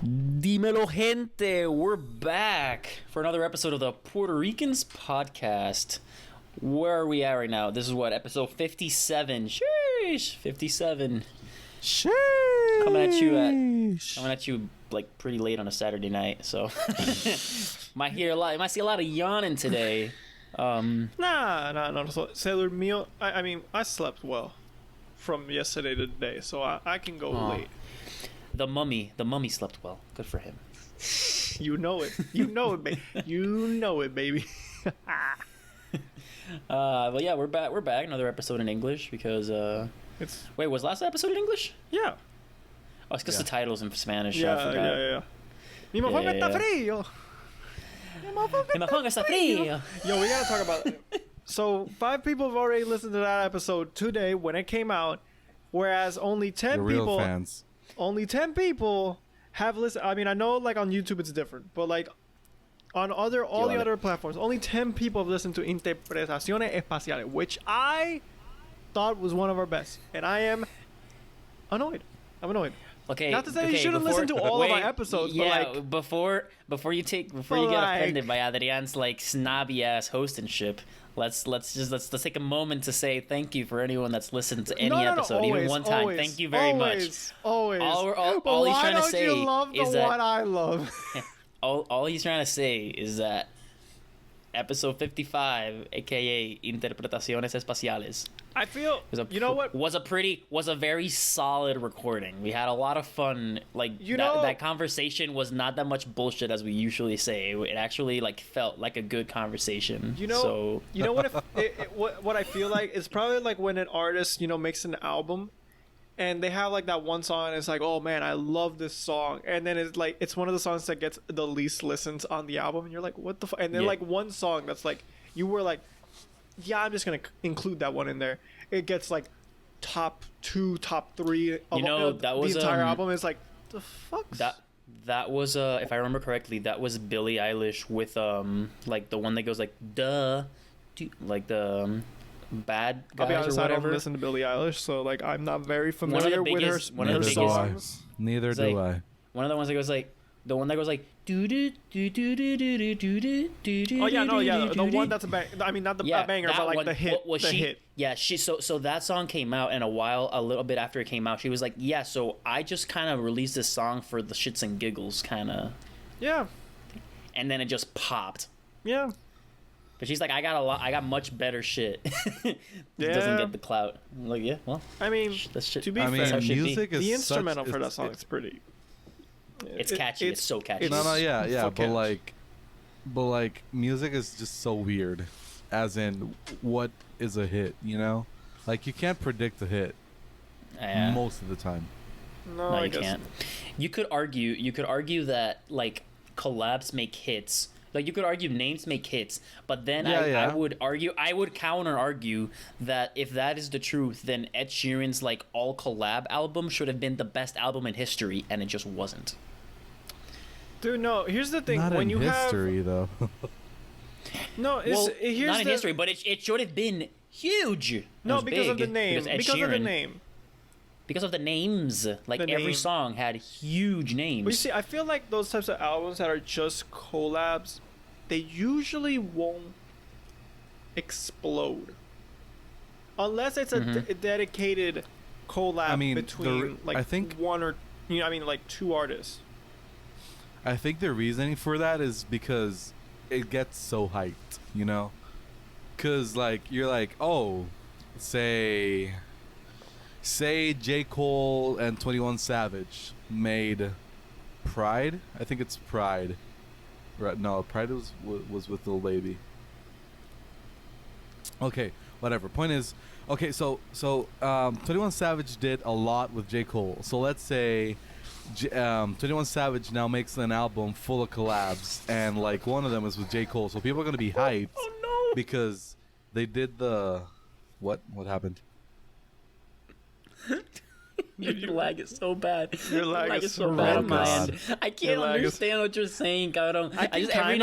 Dímelo, gente. We're back for another episode of the Puerto Ricans podcast. Where are we at right now? This is what, episode 57. Sheesh, 57. Sheesh. Coming at you like pretty late on a Saturday night. So might see a lot of yawning today. No. Se durmió. I mean, I slept well from yesterday to today, so I can go late. The mummy slept well. Good for him. You know it. You know it, baby. You know it, baby. Well, yeah, we're back. We're back. Another episode in English because wait, was last episode in English? Yeah. Oh, it's because the title's in Spanish. Yeah. Mi mofongo está frío. Mi mofongo está frío. Yo, we gotta talk about it. So 5 people have already listened to that episode today when it came out, whereas only 10 people. Fans. Only 10 people have listened. I mean, I know like on YouTube it's different, but like on all the other platforms, only 10 people have listened to Interpretaciones Espaciales, which I thought was one of our best, and I am annoyed. I'm annoyed. Okay. Not to say you shouldn't listen to all of our episodes, yeah, but like before you get offended by Adrian's like snobby ass hostingship, let's take a moment to say thank you for anyone that's listened to any episode, always, even one time. Always, thank you very much. Always. All he's trying to say is that what I love. all he's trying to say is that episode 55, aka Interpretaciones Espaciales, I feel you know what was a very solid recording. We had a lot of fun. Like that conversation was not that much bullshit as we usually say. It actually like felt like a good conversation. You know what I feel like is probably like when an artist makes an album and they have like that one song and it's like, oh man, I love this song, and then it's like it's one of the songs that gets the least listens on the album and you're like, what the fuck? And then like one song that's like you were like, yeah, I'm just gonna include that one in there. It gets like top 2, top 3 of that was the entire album. Is like, the fuck? That was if I remember correctly, that was Billie Eilish with like the one that goes like duh, like the bad guys. I'll be honest, or whatever. I don't listen to Billie Eilish, so like I'm not very familiar with her songs. Neither do I. One of the ones that goes like the one that goes like do do do do do do do do do. Oh yeah, the one that's a bang. I mean, not the banger, but like the hit. Hit. Yeah, so that song came out, and a little bit after it came out, she was like, yeah, so I just kind of released this song for the shits and giggles, kind of. Yeah. And then it just popped. Yeah. But she's like, I got much better shit. It doesn't get the clout. I'm like, yeah, well. I mean, that's shit. To be fair, music is the instrumental for that song is pretty. It's catchy. It's so catchy. Yeah. But like, music is just so weird. As in, what is a hit? Like you can't predict a hit most of the time. No, you can't. You could argue that like collabs make hits. Like you could argue names make hits, but then I would counter argue that if that is the truth, then Ed Sheeran's like all collab album should have been the best album in history, and it just wasn't. Dude, no. Here's the thing: not when in you history, though. No, here's not in history, but it should have been huge. No, because of the name. Because of the name. Because of the names. Like every song had huge names. But you see, I feel like those types of albums that are just collabs, they usually won't explode. Unless it's a dedicated collab between I think one or like 2 artists. I think the reasoning for that is because it gets so hyped, Because like you're like, oh, say J. Cole and 21 Savage made Pride. I think it's Pride. Right? No, Pride was with Lil Baby. Okay, whatever. Point is, okay, so 21 Savage did a lot with J. Cole. So let's say 21 Savage now makes an album full of collabs, and like one of them is with J. Cole. So people are gonna be hyped. Oh no! Because they did the what happened? Your lag is so bad. Your lag is so bad on my God. end. I can't understand what you're saying, cabrón. I just every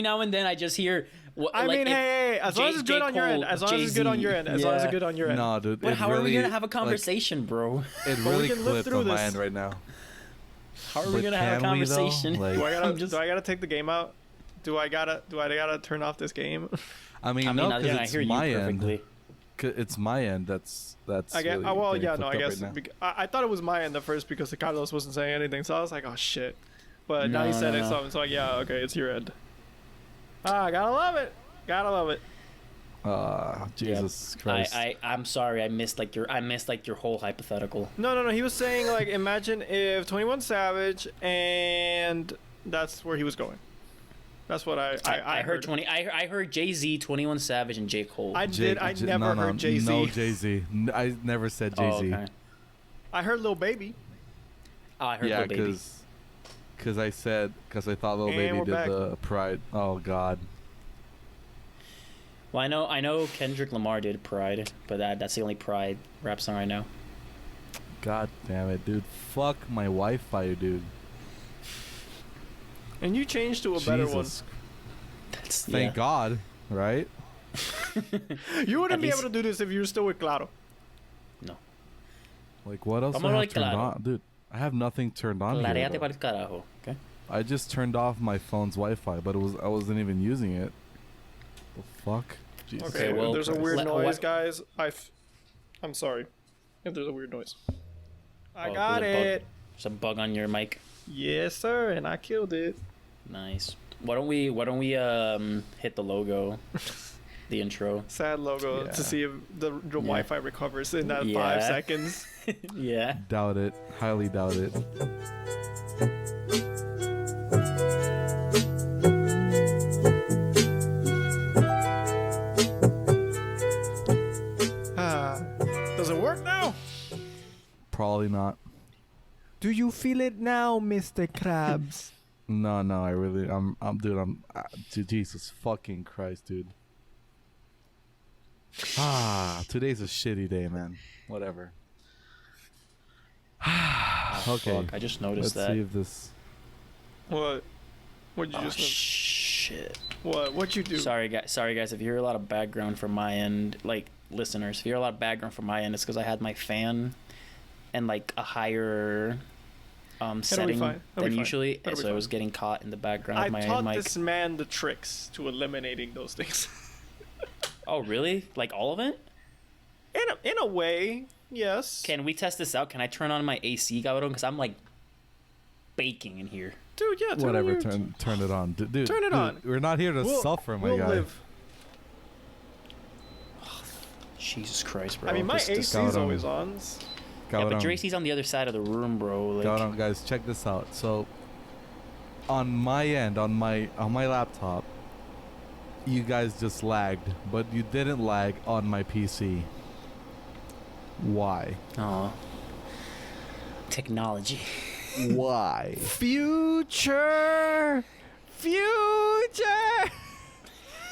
now and then I just hear. Hey, as long as it's good on your end. As long as it's good on your end. As long as it's good on your end. No, dude. But how are we gonna have a conversation, bro? It really clipped on my end right now. How are we gonna have a conversation? Like, do I gotta take the game out? Do I gotta turn off this game? I mean, no, because it's my end. It's my end. That's. I guess. Really Well, yeah, no, I guess. Right I thought it was my end at first because Carlos wasn't saying anything, so I was like, oh shit. But now he said it, so I'm like, yeah, okay, it's your end. Gotta love it. Gotta love it. Jesus Christ. I'm sorry. I missed like your whole hypothetical. No. He was saying like, imagine if 21 Savage, and that's where he was going. That's what I heard. I heard Jay-Z, 21 Savage, and J. Cole. I never heard Jay-Z. No Jay-Z. I never said Jay-Z. Okay. I heard Lil Baby. Oh, I heard Lil Baby. Because I thought Lil Baby did the Pride. Oh God. Well, I know Kendrick Lamar did Pride, but that's the only Pride rap song I know. God damn it, dude! Fuck my Wi-Fi, dude. And you changed to a better one. Thank God, right? You wouldn't be able to do this if you were still with Claro. No. Like what else do I have turned on, dude? I have nothing turned on here. Okay. I just turned off my phone's Wi-Fi, but I wasn't even using it. The fuck? Jesus. Okay, well, there's a weird noise, guys. I'm sorry if there's a weird noise. I got it. There's a bug on your mic. Yes, sir, and I killed it. Nice. Why don't we hit the logo, the intro? Sad logo to see if the Wi-Fi recovers in that 5 seconds. Yeah. Doubt it. Highly doubt it. Does it work now? Probably not. Do you feel it now, Mr. Krabs? No, dude, Jesus fucking Christ, dude. Today's a shitty day, man. Whatever. Okay. Fuck, I just noticed that. Let's see if this... What? What'd you just notice? Shit. What'd you do? Sorry, guys. If you hear a lot of background from my end, like, listeners, if you hear a lot of background from my end, it's because I had my fan and, like, a higher... setting than usually, so I was getting caught in the background of my mic. I taught this man the tricks to eliminating those things. Oh, really? Like all of it? In a way, yes. Can we test this out? Can I turn on my AC, Gabron? Because I'm like baking in here. Dude, yeah. Turn it on, dude. Turn it on. We're not here to suffer, my guy. Live. Jesus Christ, bro. I mean, my AC's always on. Yeah, but your AC's on the other side of the room, bro. Like... guys, check this out. So, on my end, on my laptop, you guys just lagged, but you didn't lag on my PC. Why? Oh, technology. Why? Future.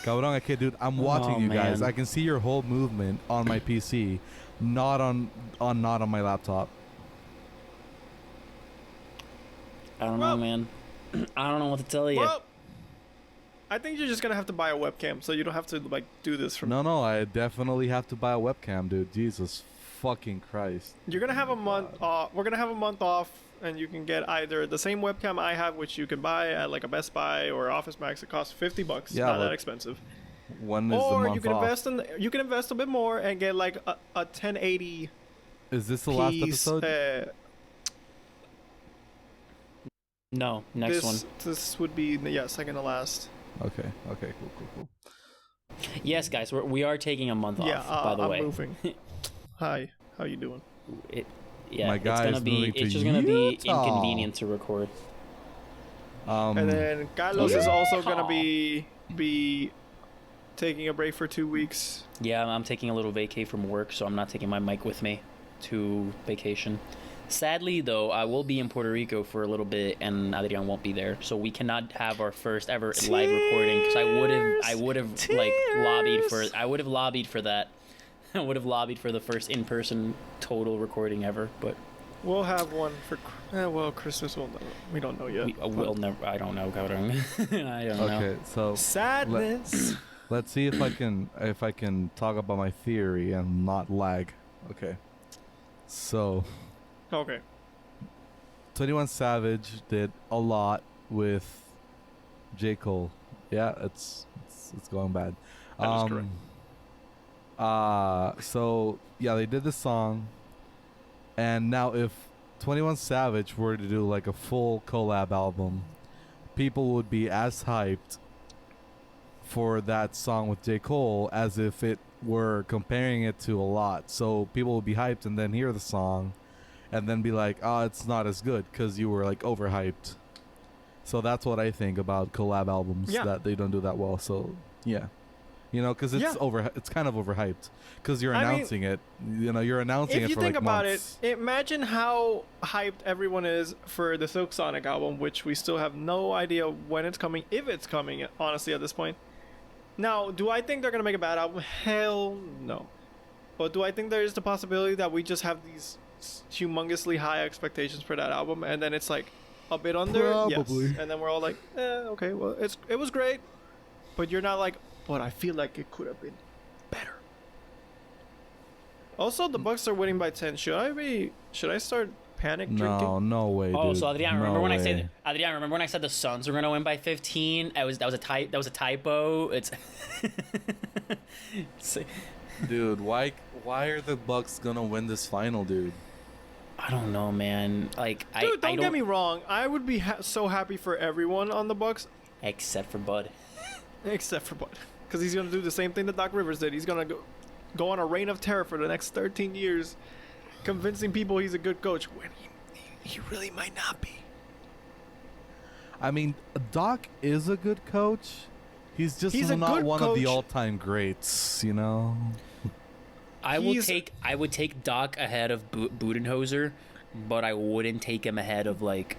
Cabrón, okay, dude, I'm watching you guys. I can see your whole movement on my PC. Not on my laptop. I don't know, man. I don't know what to tell you. Well, I think you're just gonna have to buy a webcam, so you don't have to like do this from. No, I definitely have to buy a webcam, dude. Jesus fucking Christ. You're gonna have a month off. We're gonna have a month off, and you can get either the same webcam I have, which you can buy at like a Best Buy or Office Max. It costs $50. Yeah, not that expensive. When is the month you can off? You can invest a bit more and get like a 1080. Is this the last episode? No, next one. This would be second to last. Okay, cool. Yes, guys, we are taking a month off. By the way, I'm moving. Hi, how you doing? My guy it's just gonna be inconvenient to record. And then Carlos is also gonna be taking a break for 2 weeks. Yeah, I'm taking a little vacay from work, so I'm not taking my mic with me to vacation. Sadly, though, I will be in Puerto Rico for a little bit, and Adrian won't be there, so we cannot have our first ever live recording. Because I would have like lobbied for. I would have lobbied for that. I would have lobbied for the first in-person total recording ever, but we'll have one for. Christmas. We don't know yet. We'll never. I don't know. I don't know. Okay, so sadness. Let's see if I can talk about my theory and not lag. Okay. So. Okay. 21 Savage did a lot with J. Cole. Yeah, it's going bad. That is correct. So yeah, they did this song, and now if 21 Savage were to do like a full collab album, people would be as hyped for that song with J. Cole as if it were comparing it to a lot. So people would be hyped and then hear the song and then be like, oh, it's not as good because you were like overhyped. So that's what I think about collab albums, that they don't do that well. So yeah, you know, because it's kind of overhyped because you're announcing it. You know, you're announcing it for like months. If you think about it, imagine how hyped everyone is for the Silk Sonic album, which we still have no idea when it's coming, if it's coming, honestly, at this point. Now, do I think they're going to make a bad album? Hell no. But do I think there is the possibility that we just have these humongously high expectations for that album, and then it's like a bit under? Probably. Yes. And then we're all like, okay, well, it was great. But you're not like, but I feel like it could have been better. Also, the Bucks are winning by 10. Should I start panic drinking? No way, Oh, dude. so Adrian, remember when I said the Suns were gonna win by 15? That was a typo. It's dude, why are the Bucks gonna win this final, dude? I don't know, man. Like, dude, don't get me wrong. I would be so happy for everyone on the Bucks, except for Bud. Except for Bud, because he's gonna do the same thing that Doc Rivers did. He's gonna go on a reign of terror for the next 13 years, convincing people he's a good coach when he really might not be. I mean, Doc is a good coach. He's not one of the all-time greats, you know. I would take Doc ahead of Budenholzer, but I wouldn't take him ahead of like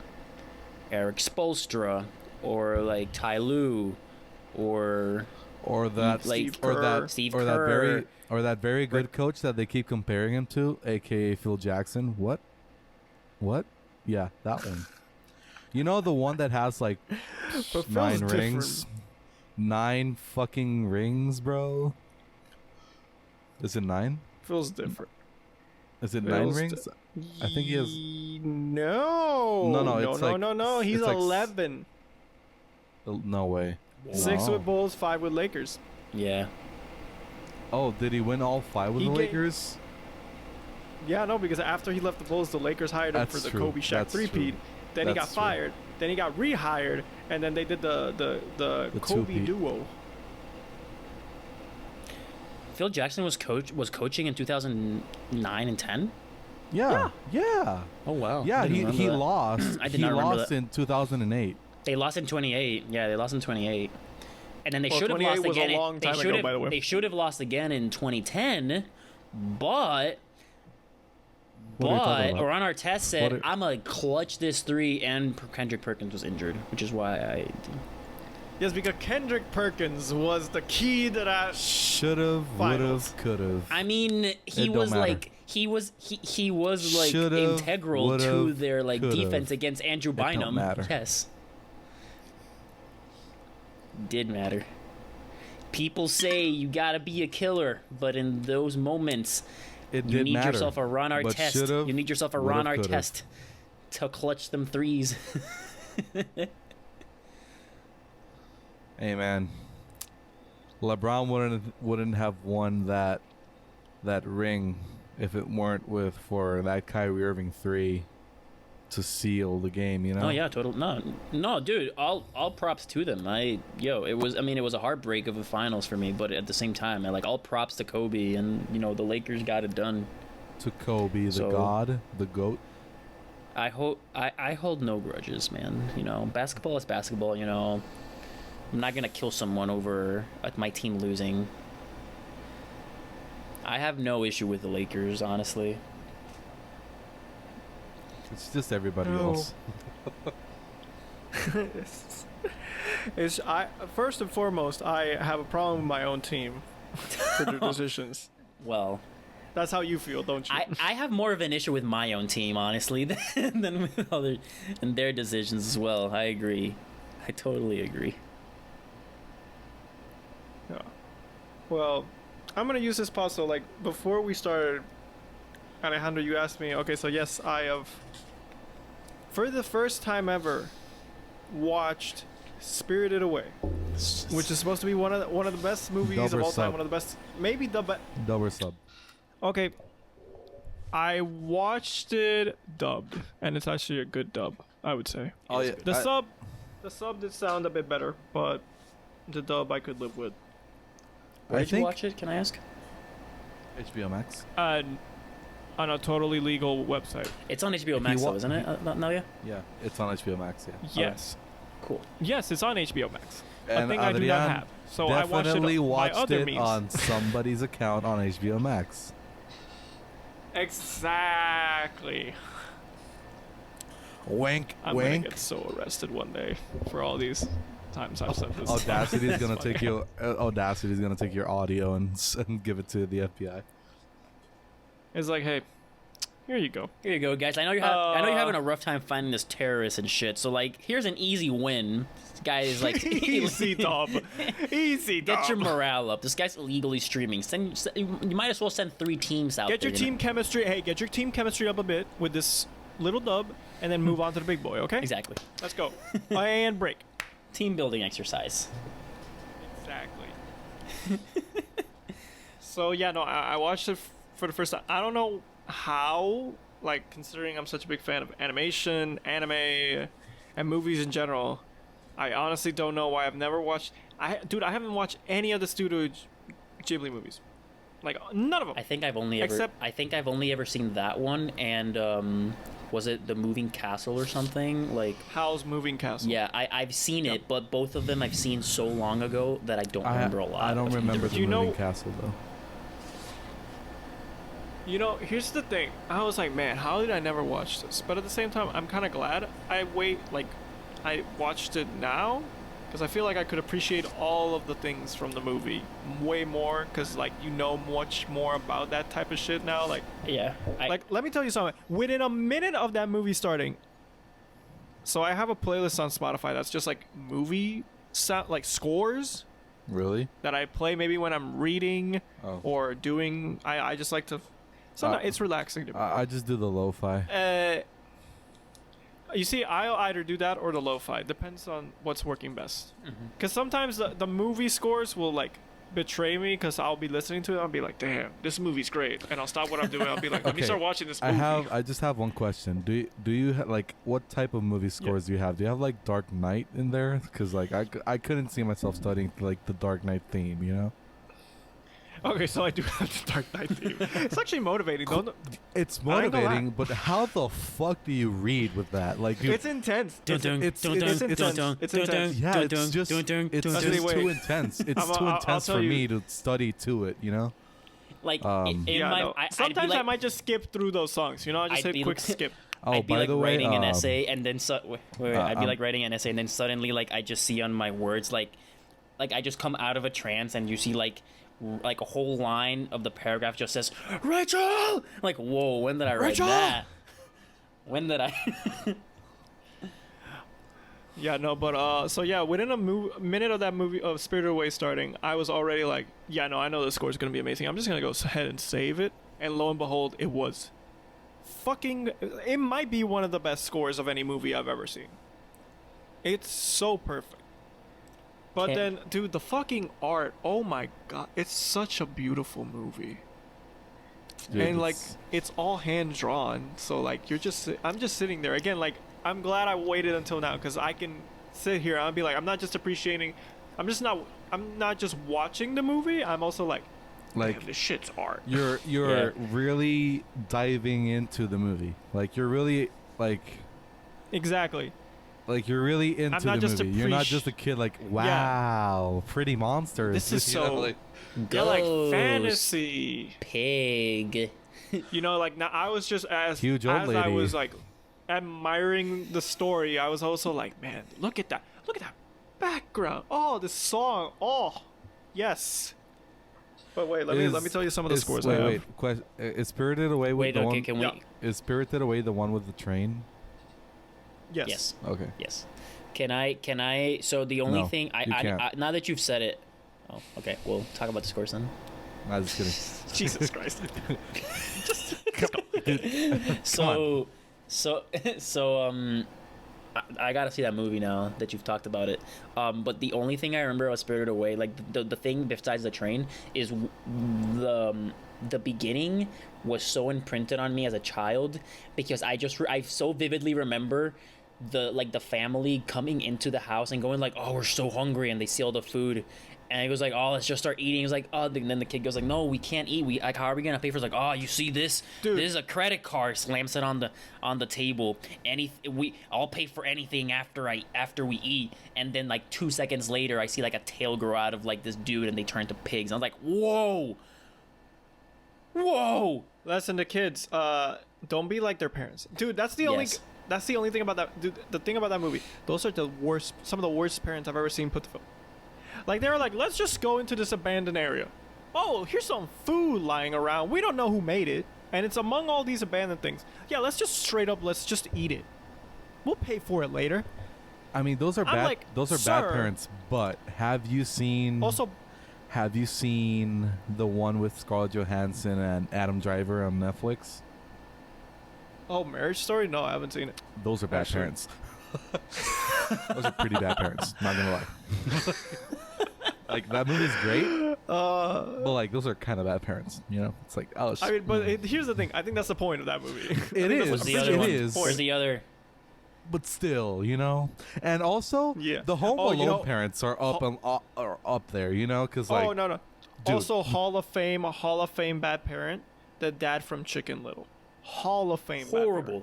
Eric Spoelstra or like Ty Lue or that like Steve Kerr. that very good coach that they keep comparing him to, aka Phil Jackson. What? Yeah, that one. You know, the one that has like 9 rings? 9 fucking rings, bro. Is it 9? Phil's different. Is it 9 rings? I think he has. No. He's 11. No way. 6 with Bulls, 5 with Lakers. Yeah. Oh, did he win all 5 with the Lakers? Yeah, no, because after he left the Bulls, the Lakers hired him for the Kobe Shaq three-peat. Then he got fired. Then he got rehired, and then they did the Kobe duo. Phil Jackson was coaching in 2009 and 10. Yeah. Oh wow. Yeah, he lost. I did not remember that. In 2008. They lost in 28. Yeah, they lost in 28. And then they should have lost again. A long time ago, by the way. They should have lost again in 2010, but Ron Artest said, "I'm gonna clutch this 3," and Kendrick Perkins was injured, which is why I. Yes, because Kendrick Perkins was the key to that. Should've, would've, could've. I mean, he was like integral to their like defense against Andrew Bynum. Don't matter. Yes, did matter. People say you gotta be a killer, but in those moments, you need yourself a Ron Artest. You need yourself a Ron Artest to clutch them threes. Hey man, LeBron wouldn't have won that ring if it weren't for that Kyrie Irving 3 to seal the game, you know? Oh yeah, total. No, dude. All props to them. It was a heartbreak of a finals for me, but at the same time, all props to Kobe, and the Lakers got it done. To Kobe, the god, the GOAT. I hold no grudges, man. Basketball is basketball. I'm not gonna kill someone over my team losing. I have no issue with the Lakers, honestly. It's just everybody else. First and foremost, I have a problem with my own team for their decisions. Well, that's how you feel, don't you? I have more of an issue with my own team, honestly, than with others and their decisions as well. I agree. I totally agree. Yeah. Well, I'm gonna use this pause. So, before we started, Alejandro, you asked me. Okay, so yes, I have for the first time ever, watched Spirited Away, which is supposed to be one of the best movies of all time. One of the best, maybe the best. Dub or sub? Okay, I watched it dubbed, and it's actually a good dub, I would say. Oh yeah. The sub did sound a bit better, but the dub I could live with. Where did you watch it? Can I ask? HBO Max. On a totally legal website. It's on HBO Max, though, isn't it, Navia? Yeah, it's on HBO Max. Yeah. Yes. Cool. Yes, it's on HBO Max. And a thing I do not have. So I definitely watched it on somebody's account on HBO Max. Exactly. Wink, I'm wink. gonna get so arrested one day for all these times I've said this. Audacity's gonna take your Audacity's gonna take your audio and give it to the FBI. It's like, hey, here you go. Here you go, guys. I know you're having a rough time finding this terrorist and shit. So like, here's an easy win. This guy is like easy dub. Easy dub. Get your morale up. This guy's illegally streaming. You might as well send 3 teams out. Get your team chemistry. Hey, get your team chemistry up a bit with this little dub, and then move on to the big boy. Okay? Exactly. Let's go. And break. Team building exercise. Exactly. So yeah, no, I watched it for the first time. I don't know how, like, considering I'm such a big fan of animation, anime, and movies in general, I honestly don't know why I've never watched. I haven't watched any of the Studio Ghibli movies, like none of them. I think I've only ever seen that one, and was it The Moving Castle or something? Like Howl's Moving Castle. Yeah, I've seen it, but both of them I've seen so long ago that I don't remember a lot. I don't remember The Moving Castle though. You know, here's the thing. I was like, man, how did I never watch this? But at the same time, I'm kind of glad I watched it now, because I feel like I could appreciate all of the things from the movie way more, because, like, you know much more about that type of shit now. Like, yeah. Let me tell you something. Within a minute of that movie starting, so I have a playlist on Spotify that's just, like, movie sound, like, scores. Really? That I play maybe when I'm reading or doing. I just like to. Sometimes it's relaxing to me. I just do the lo-fi. You see, I'll either do that or the lo-fi. Depends on what's working best. Because sometimes the movie scores will, like, betray me, because I'll be listening to it. I'll be like, damn, this movie's great. And I'll stop what I'm doing. I'll be like, let me start watching this movie. I just have one question. Do you like, what type of movie scores do you have? Do you have, like, Dark Knight in there? Because, like, I couldn't see myself studying, like, the Dark Knight theme, you know? Okay, so I do have the Dark Knight theme. It's actually motivating. It's motivating, but how the fuck do you read with that? Like, dude, it's intense. It's intense. It's intense. Yeah, it's just too intense. It's too intense for me to study to it, you know? Like, sometimes I might just skip through those songs, you know? I just hit quick skip. I'd be like writing an essay, and then I'd be like writing an essay, and then suddenly, like, I just see on my words, like I just come out of a trance, and you see, like a whole line of the paragraph just says Rachel. Like, whoa, when did I write that? When did I? Yeah, no, but so yeah, within a minute of that movie of Spirited Away starting, I was already like, yeah, no, I know the score is gonna be amazing. I'm just gonna go ahead and save it, and lo and behold, it was fucking. It might be one of the best scores of any movie I've ever seen. It's so perfect. But then, dude, the fucking art, oh my god, it's such a beautiful movie. Dude, and, like, it's all hand-drawn, so, like, I'm just sitting there. Again, like, I'm glad I waited until now, because I can sit here and I'll be like, I'm not just watching the movie, I'm also like, this shit's art. You're really diving into the movie. Like, you're really, like... Exactly. Like, you're really into the movie. You're not just a kid like, wow, pretty monsters. This is so... like fantasy. Pig. You know, like, now I was just huge old lady. I was, like, admiring the story, I was also like, man, look at that. Look at that background. Oh, this song. Oh, yes. But wait, let me tell you some of the scores I have. Is Spirited Away with the one... Is Spirited Away the one with the train? Yes. Okay. Yes. Can I? So the only thing I now that you've said it. Oh, okay. We'll talk about the scores then. I was just kidding. Jesus Christ. So So, so I gotta see that movie now that you've talked about it. But the only thing I remember about Spirited Away, like the thing besides the train, is the beginning was so imprinted on me as a child because I so vividly remember the family coming into the house and going like, oh, we're so hungry, and they see all the food. And he goes like, oh, let's just start eating. He's like, oh, and then the kid goes like, no, we can't eat. We like, how are we gonna pay for it? It's like, oh, you see this? Dude. This is a credit card. Slams it on the table. I'll pay for anything after we eat. And then like 2 seconds later, I see like a tail grow out of like this dude, and they turn to pigs. And I was like, whoa. Lesson to kids: don't be like their parents, dude. That's the only. Yes. That's the only thing about that. Dude, the thing about that movie, those are some of the worst parents I've ever seen put to film. Like, they were like, let's just go into this abandoned area. Oh, here's some food lying around. We don't know who made it. And it's among all these abandoned things. Yeah, let's just eat it. We'll pay for it later. I mean, those are bad parents, but have you seen the one with Scarlett Johansson and Adam Driver on Netflix? Oh, Marriage Story? No, I haven't seen it. Those are bad parents. Those are pretty bad parents, not gonna lie. Like, that movie's great, but like, those are kind of bad parents, you know? It's like, oh, I mean, but here's the thing. I think that's the point of that movie. It is. What's the other one? Where's the other? But still, you know? And also, the Home Alone parents are up there, you know? Cause like, no. Dude. Also, Hall of Fame bad parent, the dad from Chicken Little. Hall of Fame. Horrible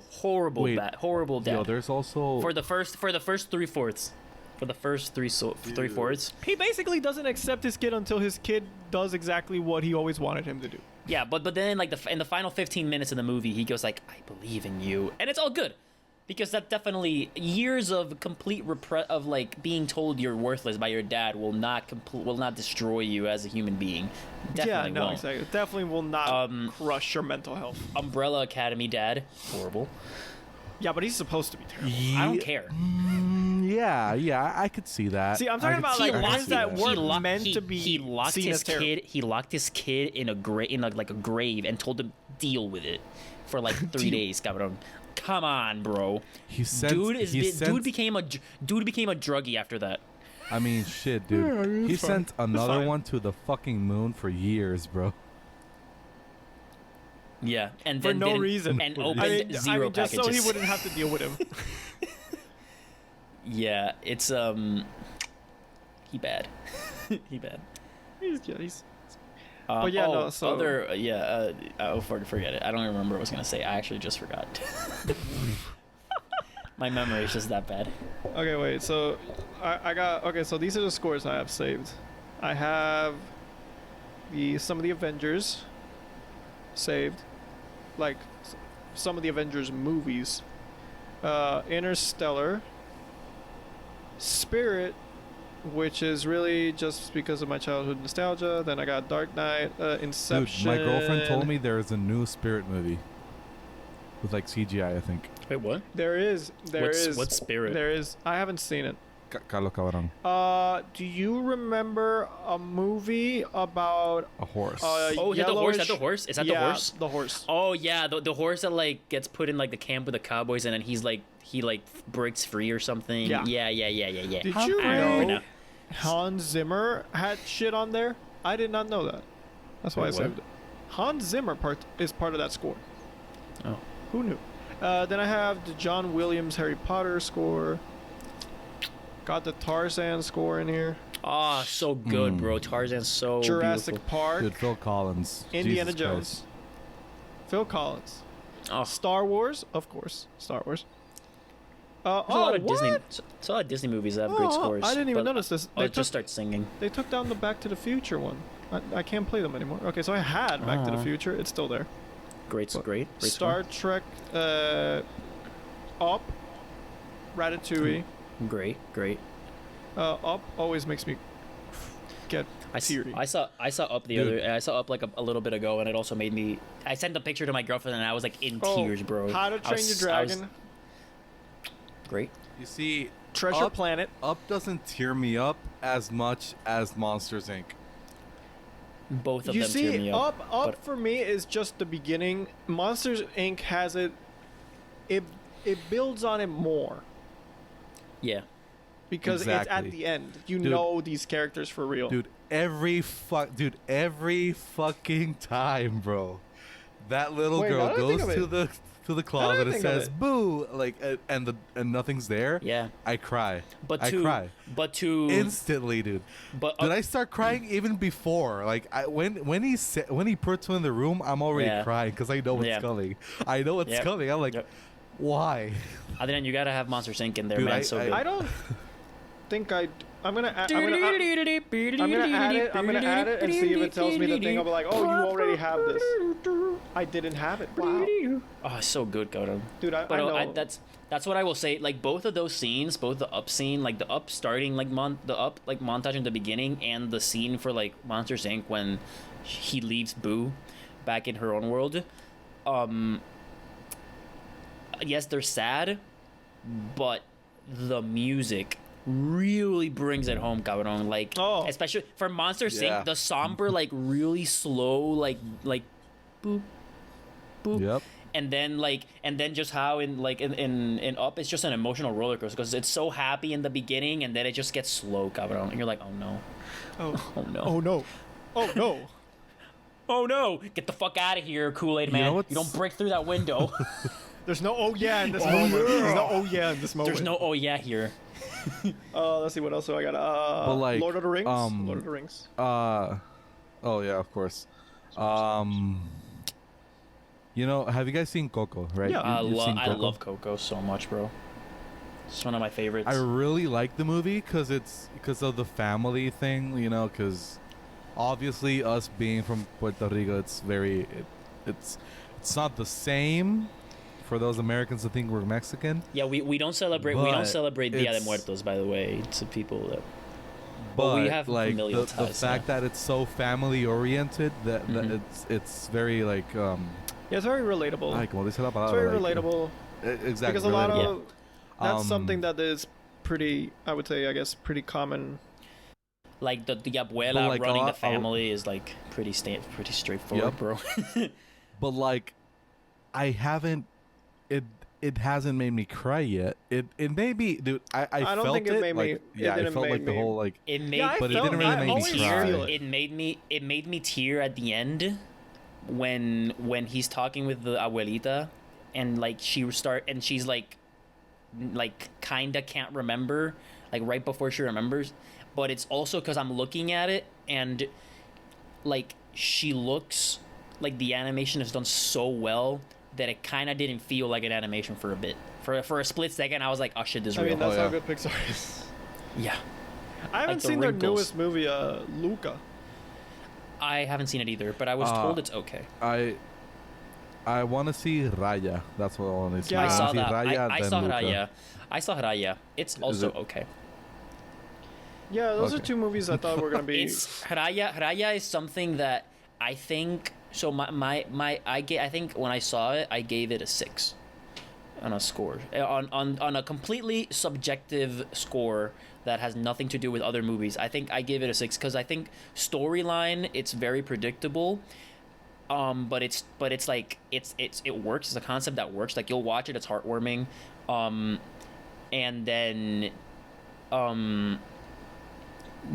dad. Yo, there's also for the first 3/4. For the first 3/4. He basically doesn't accept his kid until his kid does exactly what he always wanted him to do. Yeah, but then like in the final 15 minutes of the movie, he goes like, "I believe in you," and it's all good. Because that definitely years of complete of like being told you're worthless by your dad will not destroy you as a human being. Definitely won't. Exactly. Definitely will not crush your mental health. Umbrella Academy dad, horrible. Yeah, but he's supposed to be terrible. I don't care. Yeah, I could see that. See, I'm talking about like ones that weren't meant to be. He locked his kid in a grave and told him deal with it for like 3 days, cabrón. Come on, bro. Dude became a druggie after that. I mean, shit, dude. He sent another one to the fucking moon for years, bro. Yeah, and for then no reason, and opened zero just packages. So he wouldn't have to deal with him. Yeah, it's he bad. He bad. He's but yeah, no. So forget it. I don't remember what I was gonna say. I actually just forgot. My memory is just that bad. Okay, wait. So I got So these are the scores I have saved. I have some of the Avengers saved, like some of the Avengers movies. Interstellar, Spirit, which is really just because of my childhood nostalgia. Then I got Dark Knight, Inception. Dude, my girlfriend told me there is a new Spirit movie with like CGI, I think. Wait, what? There is. What's Spirit? There is. I haven't seen it. Carlos Cabrón. Do you remember a movie about a horse? Is that the horse? Is that the horse? Is that the horse? The horse. Oh yeah, the horse that like gets put in like the camp with the cowboys, and then he breaks free or something. Yeah. Did you know Hans Zimmer had shit on there? I did not know that. That's why I saved it. Hans Zimmer is part of that score. Oh, who knew? Then I have the John Williams Harry Potter score. Got the Tarzan score in here. Oh, so good, bro. Tarzan's so Jurassic beautiful. Park. Good, Phil Collins. Indiana Jones. Phil Collins. Oh. Star Wars, of course. Star Wars. There's a lot of Disney movies that have great scores. I didn't even notice this. Just start singing. They took down the Back to the Future one. I can't play them anymore. Okay, so I had Back to the Future. It's still there. Great Star Trek, Up, Ratatouille. Great. Up always makes me get teary. I saw Up I saw Up like a little bit ago, and it also made me. I sent a picture to my girlfriend, and I was like in tears, bro. How to Train Your Dragon. Great. You see, Treasure Planet. Up doesn't tear me up as much as Monsters Inc. Both of them tear me up. Up for me is just the beginning. Monsters Inc. has it. it builds on it more. Yeah. Because it's at the end. You know these characters for real. Dude, every fucking time, bro. That little girl goes to the closet and says "boo," like, and nothing's there. Yeah. I cry. I cry. But to instantly, dude. But did I start crying even before? Like, when he Puerto in the room, I'm already crying because I know what's coming. I know what's coming. I'm like, why? Adrian, you gotta have Monsters Inc. in there, dude, man. So good. I don't think I'm gonna add it. I'm gonna add it and see if it tells me the thing. I'll be like, oh, you already have this. I didn't have it. Wow. Oh, it's so good, Kodo. Dude, I know. That's what I will say. Like, both of those scenes, both the up scene, like the up starting, like montage in the beginning, and the scene for like Monsters Inc. when he leaves Boo back in her own world. Yes, they're sad, but the music really brings it home, cabrón. Like, especially for Monsters Inc., the somber, like, really slow, like boop, boop. Yep. And then just how in Up, it's just an emotional roller coaster because it's so happy in the beginning and then it just gets slow, cabrón. And you're like, oh no. Oh no. Oh no. Oh no. Oh no. Get the fuck out of here, Kool-Aid man. You don't break through that window. There's no oh yeah in this moment. There's no oh yeah in this moment. There's no oh yeah here. Let's see what else do I got. But like, Lord of the Rings. Lord of the Rings. Oh yeah, of course. You know, have you guys seen Coco? Right? Yeah, I love Coco so much, bro. It's one of my favorites. I really like the movie because of the family thing. You know, because obviously us being from Puerto Rico, it's it's not the same. For those Americans that think we're Mexican. Yeah, we don't celebrate Dia de Muertos, by the way, to people that. But we have like familial the ties, fact that it's so family oriented that it's very like yeah, it's very relatable. Like, it's very relatable. Exactly. Because a lot of that's something that is pretty, I would say, I guess, pretty common. Like the abuela like running the family is like pretty straightforward, bro. But like, I haven't. It hasn't made me cry yet. It made me, dude. I don't felt think it made me. Like, yeah, I felt like the whole like. It made, but it didn't really make me cry. It made me tear at the end when he's talking with the abuelita, and like she's like kinda can't remember, like right before she remembers, but it's also because I'm looking at it and like she looks like the animation is done so well that it kind of didn't feel like an animation for a bit. For a split second, I was like, oh shit, this is real. I mean, that's how good Pixar is. Yeah. I haven't seen their newest movie, Luca. I haven't seen it either, but I was told it's okay. I want to see Raya. That's what I want to see. Yeah, I saw that. Raya, I saw Raya. It's also okay. Yeah, those are two movies I thought were going to be... Raya is something that I think... So I think when I saw it, I gave it a 6 on a score. On a completely subjective score that has nothing to do with other movies. I think I gave it a 6 because I think storyline, it's very predictable. But it's like it works. It's a concept that works. Like, you'll watch it, it's heartwarming. And then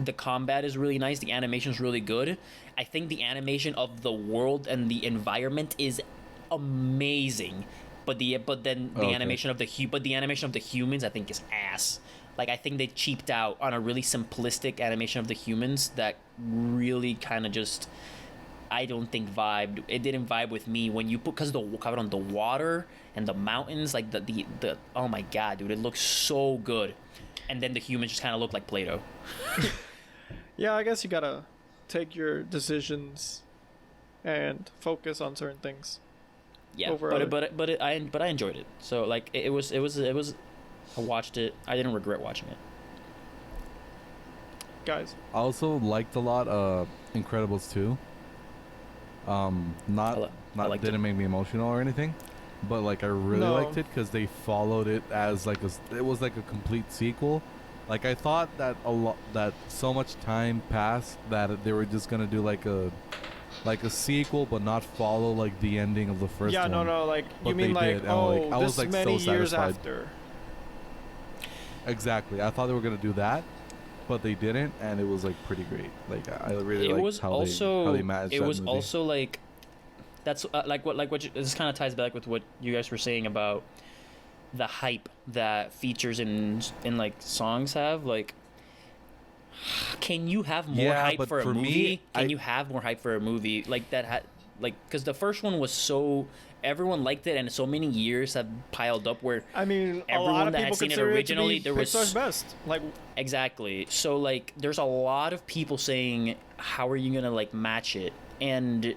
the combat is really nice. The animation is really good. I think the animation of the world and the environment is amazing, but the animation of the humans I think is ass. Like, I think they cheaped out on a really simplistic animation of the humans that really kind of just, I don't think vibed. It didn't vibe with me when you put, because the water and the mountains, like the oh my god, dude, it looks so good. And then the humans just kind of look like Play-Doh. Yeah, I guess you gotta take your decisions and focus on certain things. Yeah, but I enjoyed it. So like it was. I watched it. I didn't regret watching it. Guys, I also liked a lot Incredibles 2. Didn't make me emotional or anything, but like I really liked it because they followed it as like it was like a complete sequel. Like, I thought that that so much time passed that they were just gonna do like a like a sequel, but not follow like the ending of the first one. Yeah, no, like but you mean like did, I was this like many so years satisfied. after. Exactly. I thought they were gonna do that, but they didn't, and it was like pretty great. Like I really liked how they managed. It was movie. also like that's what you, this kind of ties back with what you guys were saying about the hype that features in like songs have. Like, can you have more hype for a movie? Me, can you have more hype for a movie like that? Like, because the first one was so everyone liked it, and so many years have piled up where I mean, everyone a lot of that people had seen it consider originally, it to be Pixar's best. Like, exactly. So like, there's a lot of people saying, "How are you gonna like match it?" And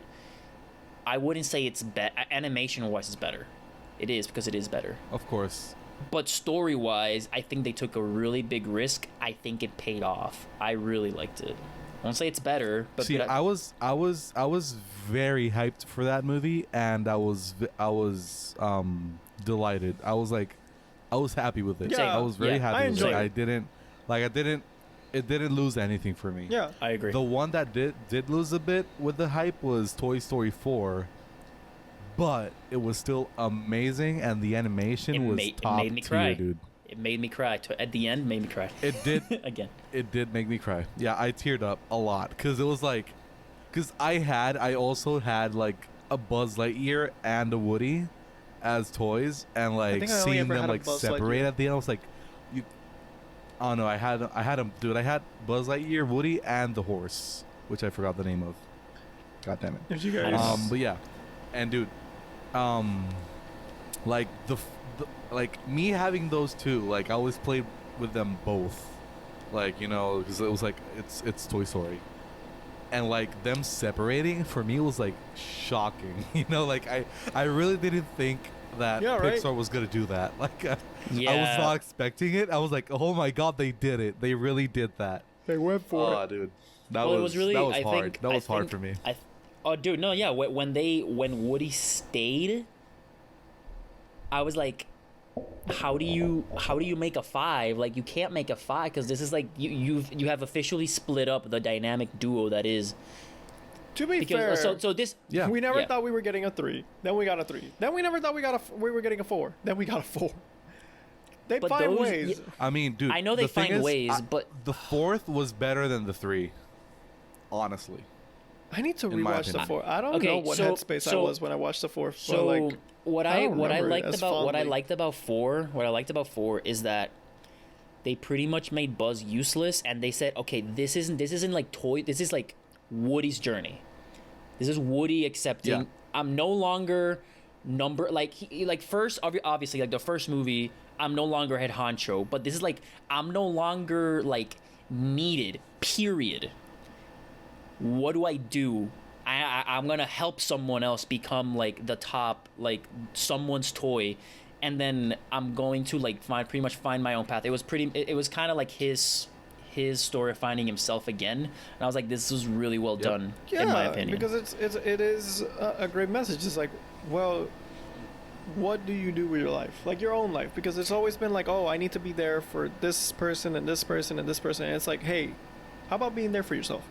I wouldn't say it's animation wise it's better. It is, because it is better. Of course. But story wise, I think they took a really big risk. I think it paid off. I really liked it. I won't say it's better, but see, I was very hyped for that movie, and I was delighted. I was happy with it. Yeah, I was very happy I with enjoyed it. It didn't lose anything for me. Yeah, I agree. The one that did lose a bit with the hype was Toy Story 4, but it was still amazing, and the animation was top made me tier, cry. dude. It made me cry. At the end, made me cry. It did. Again. It did make me cry. Yeah, I teared up a lot because it was like, because I also had like a Buzz Lightyear and a Woody as toys, and like seeing them like separate at the end, I was like, you. Oh no, I had them, dude. I had Buzz Lightyear, Woody, and the horse, which I forgot the name of. God damn it. You guys. But yeah, and dude, like like me having those two, like I always played with them both, like, you know, because it was like it's Toy Story, and like them separating for me was like shocking. You know, like I really didn't think that Pixar was gonna do that. Like I was not expecting it. I was like, oh my god, they did it. They really did that. They went for it. Oh, dude, that was hard. That was hard for me. Oh, dude, no, yeah. When Woody stayed, I was like, how do you make a 5? Like, you can't make a 5 because this is like you have officially split up the dynamic duo that is. To be fair, so this we never thought we were getting a 3. Then we got a 3. Then we never thought we were getting a 4. Then we got a 4. They find ways. I mean, dude, I know they find ways, but the 4th was better than the 3. Honestly. I need to rewatch the 4. I don't know what headspace I was when I watched the 4. So like, what I liked about 4 is that they pretty much made Buzz useless, and they said, okay, this isn't like toy. This is like Woody's journey. This is Woody accepting. I'm no longer first, obviously, like the first movie, I'm no longer head honcho, but this is like I'm no longer like needed. Period. What do I do? I'm gonna help someone else become like the top, like someone's toy, and then I'm going to like pretty much find my own path. It was kind of like his story of finding himself again, and I was like, this was really well done, in my opinion. Because it is a great message. It's like, well, what do you do with your life, like your own life? Because it's always been like, oh, I need to be there for this person and this person and this person, and it's like, hey, how about being there for yourself?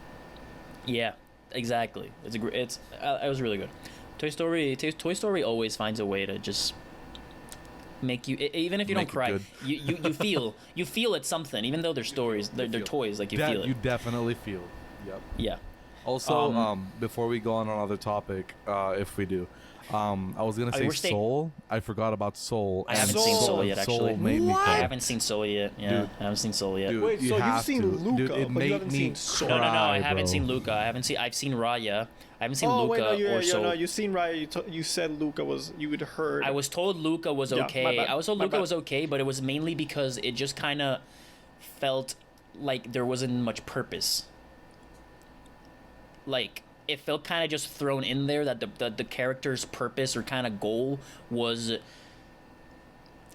Yeah, exactly. It was really good. Toy Story always finds a way to just make you, even if you don't cry, you feel it's something. Even though they're stories, they're toys, like you feel it. You definitely feel. Yep. Yeah. Also, before we go on another topic, if we do, I was gonna say Soul. I forgot about Soul. I haven't seen Soul yet, actually. Soul made me cry. I haven't seen Soul yet. Yeah, dude, I haven't seen Soul yet. Dude, wait, so you've seen Luca, dude, it but you made haven't me seen Soul? No, I cry, haven't bro. seen Luca. I've seen Raya. I haven't seen Luca or Soul. No, you've seen Raya. You said Luca was. You had heard. I was told Luca was okay. I was told Luca was okay, but it was mainly because it just kind of felt like there wasn't much purpose. Like, it felt kind of just thrown in there that the character's purpose or kind of goal was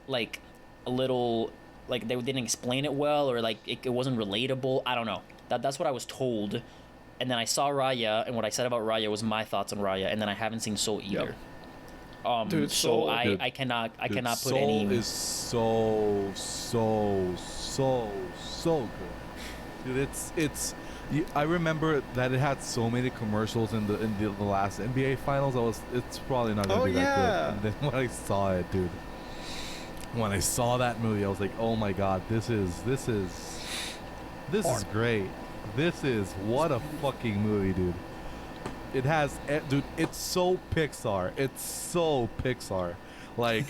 like a little, like they didn't explain it well, or like it wasn't relatable. I don't know. That's what I was told. And then I saw Raya, and what I said about Raya was my thoughts on Raya, and then I haven't seen Soul either. Dude, so Soul, I cannot put Soul any. Soul is so good. Dude, it's I remember that it had so many commercials in the last NBA finals. It's probably not gonna be that good. And then when I saw it, dude, when I saw that movie, I was like, oh my god, this is great. This is what a fucking movie, dude. It has, dude, it's so Pixar. It's so Pixar. Like,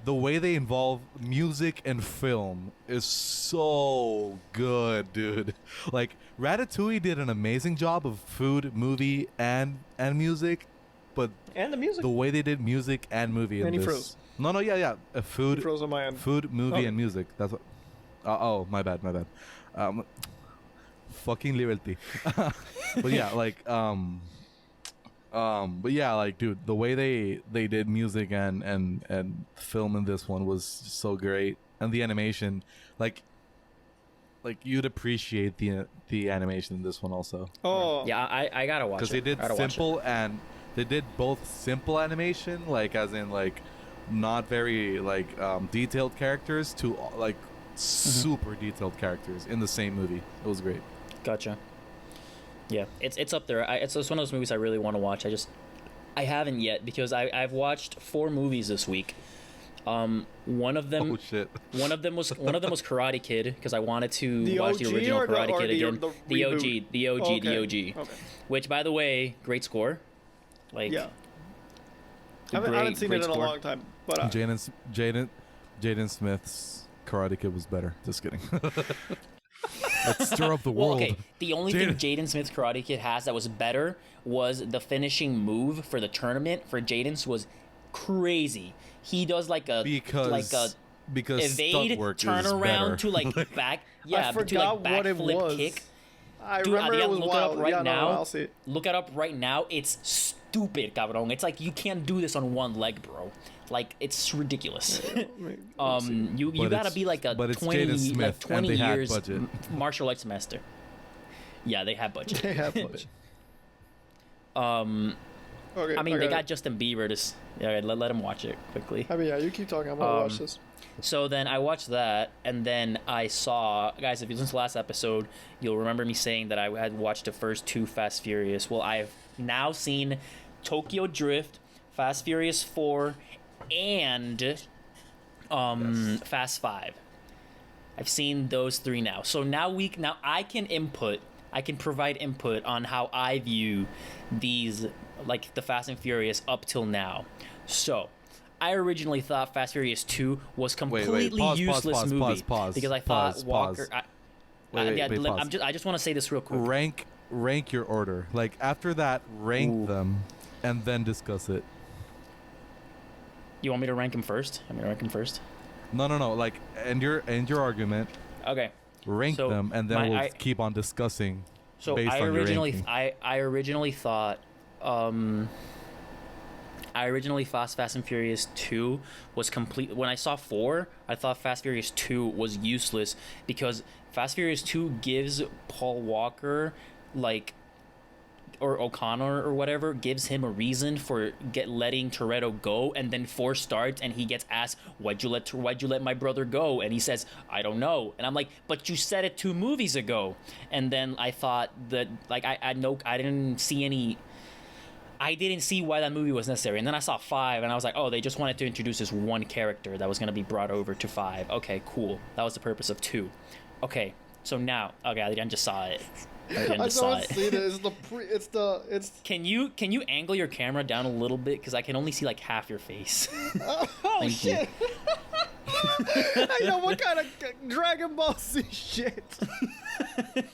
the way they involve music and film is so good, dude. Like, Ratatouille did an amazing job of food, movie, and music, but and the music, the way they did music and movie in this. Froze. No, yeah. Food, he froze on my end. Food, movie, and music. That's what. Oh, my bad. Fucking liberty. But yeah, like but yeah, like, dude, the way they did music and film in this one was so great, and the animation, like you'd appreciate the animation in this one also. Oh yeah, I gotta watch it because they did simple and they did both simple animation, like as in like not very like detailed characters to like super detailed characters in the same movie. It was great. Gotcha. Yeah, it's up there. It's one of those movies I really want to watch. I haven't yet because I've watched 4 movies this week. One of them. Oh shit. One of them was Karate Kid because I wanted to watch the original Karate Kid again. The OG. Okay. Which, by the way, great score. Like. Yeah. I haven't seen it in a long time, but Jaden Smith's Karate Kid was better. Just kidding. Let's stir up the world. Well, okay, the only thing Jaden Smith's Karate Kid has that was better was the finishing move for the tournament for Jaden's was crazy. He does like a evade, turn around to like back. Yeah, I forgot to like what it was. Kick. I remember it was wild. Look it up right now. It's stupid, cabrón. It's like you can't do this on one leg, bro. Like, it's ridiculous. You gotta be like a 20 years martial arts master. Yeah, they have budget. Okay, I mean, they got Justin Bieber to let him watch it quickly. I mean, yeah, you keep talking. I'm gonna watch this. So then I watched that, and then I saw, guys, if you listen to the last episode, you'll remember me saying that I had watched the first 2 Fast Furious. Well, I've now seen Tokyo Drift, Fast Furious 4, and Fast 5. I've seen those 3 now. So now I can provide input on how I view these, like the Fast and Furious up till now. So I originally thought Fast Furious 2 was completely useless movie because I thought Walker. I just want to say this real quick. Rank your order. Like after that, rank them, and then discuss it. You want me to rank him first? No. Like end your argument. Okay. Rank them, and then we'll keep on discussing. So based on your ranking. I originally thought. I originally thought Fast and Furious 2 was complete. When I saw 4, I thought Fast Furious 2 was useless because Fast Furious 2 gives Paul Walker, like, or O'Connor or whatever, gives him a reason for letting Toretto go, and then 4 starts and he gets asked, why'd you let my brother go? And he says, I don't know. And I'm like, but you said it 2 movies ago. And then I thought that, like, I didn't see why that movie was necessary. And then I saw 5, and I was like, oh, they just wanted to introduce this one character that was going to be brought over to 5. Okay, cool. That was the purpose of 2. Okay, so now, Adrian just saw it. I don't see it. Can you angle your camera down a little bit? Because I can only see like half your face. Oh shit! I know what kind of Dragon Ball Z shit.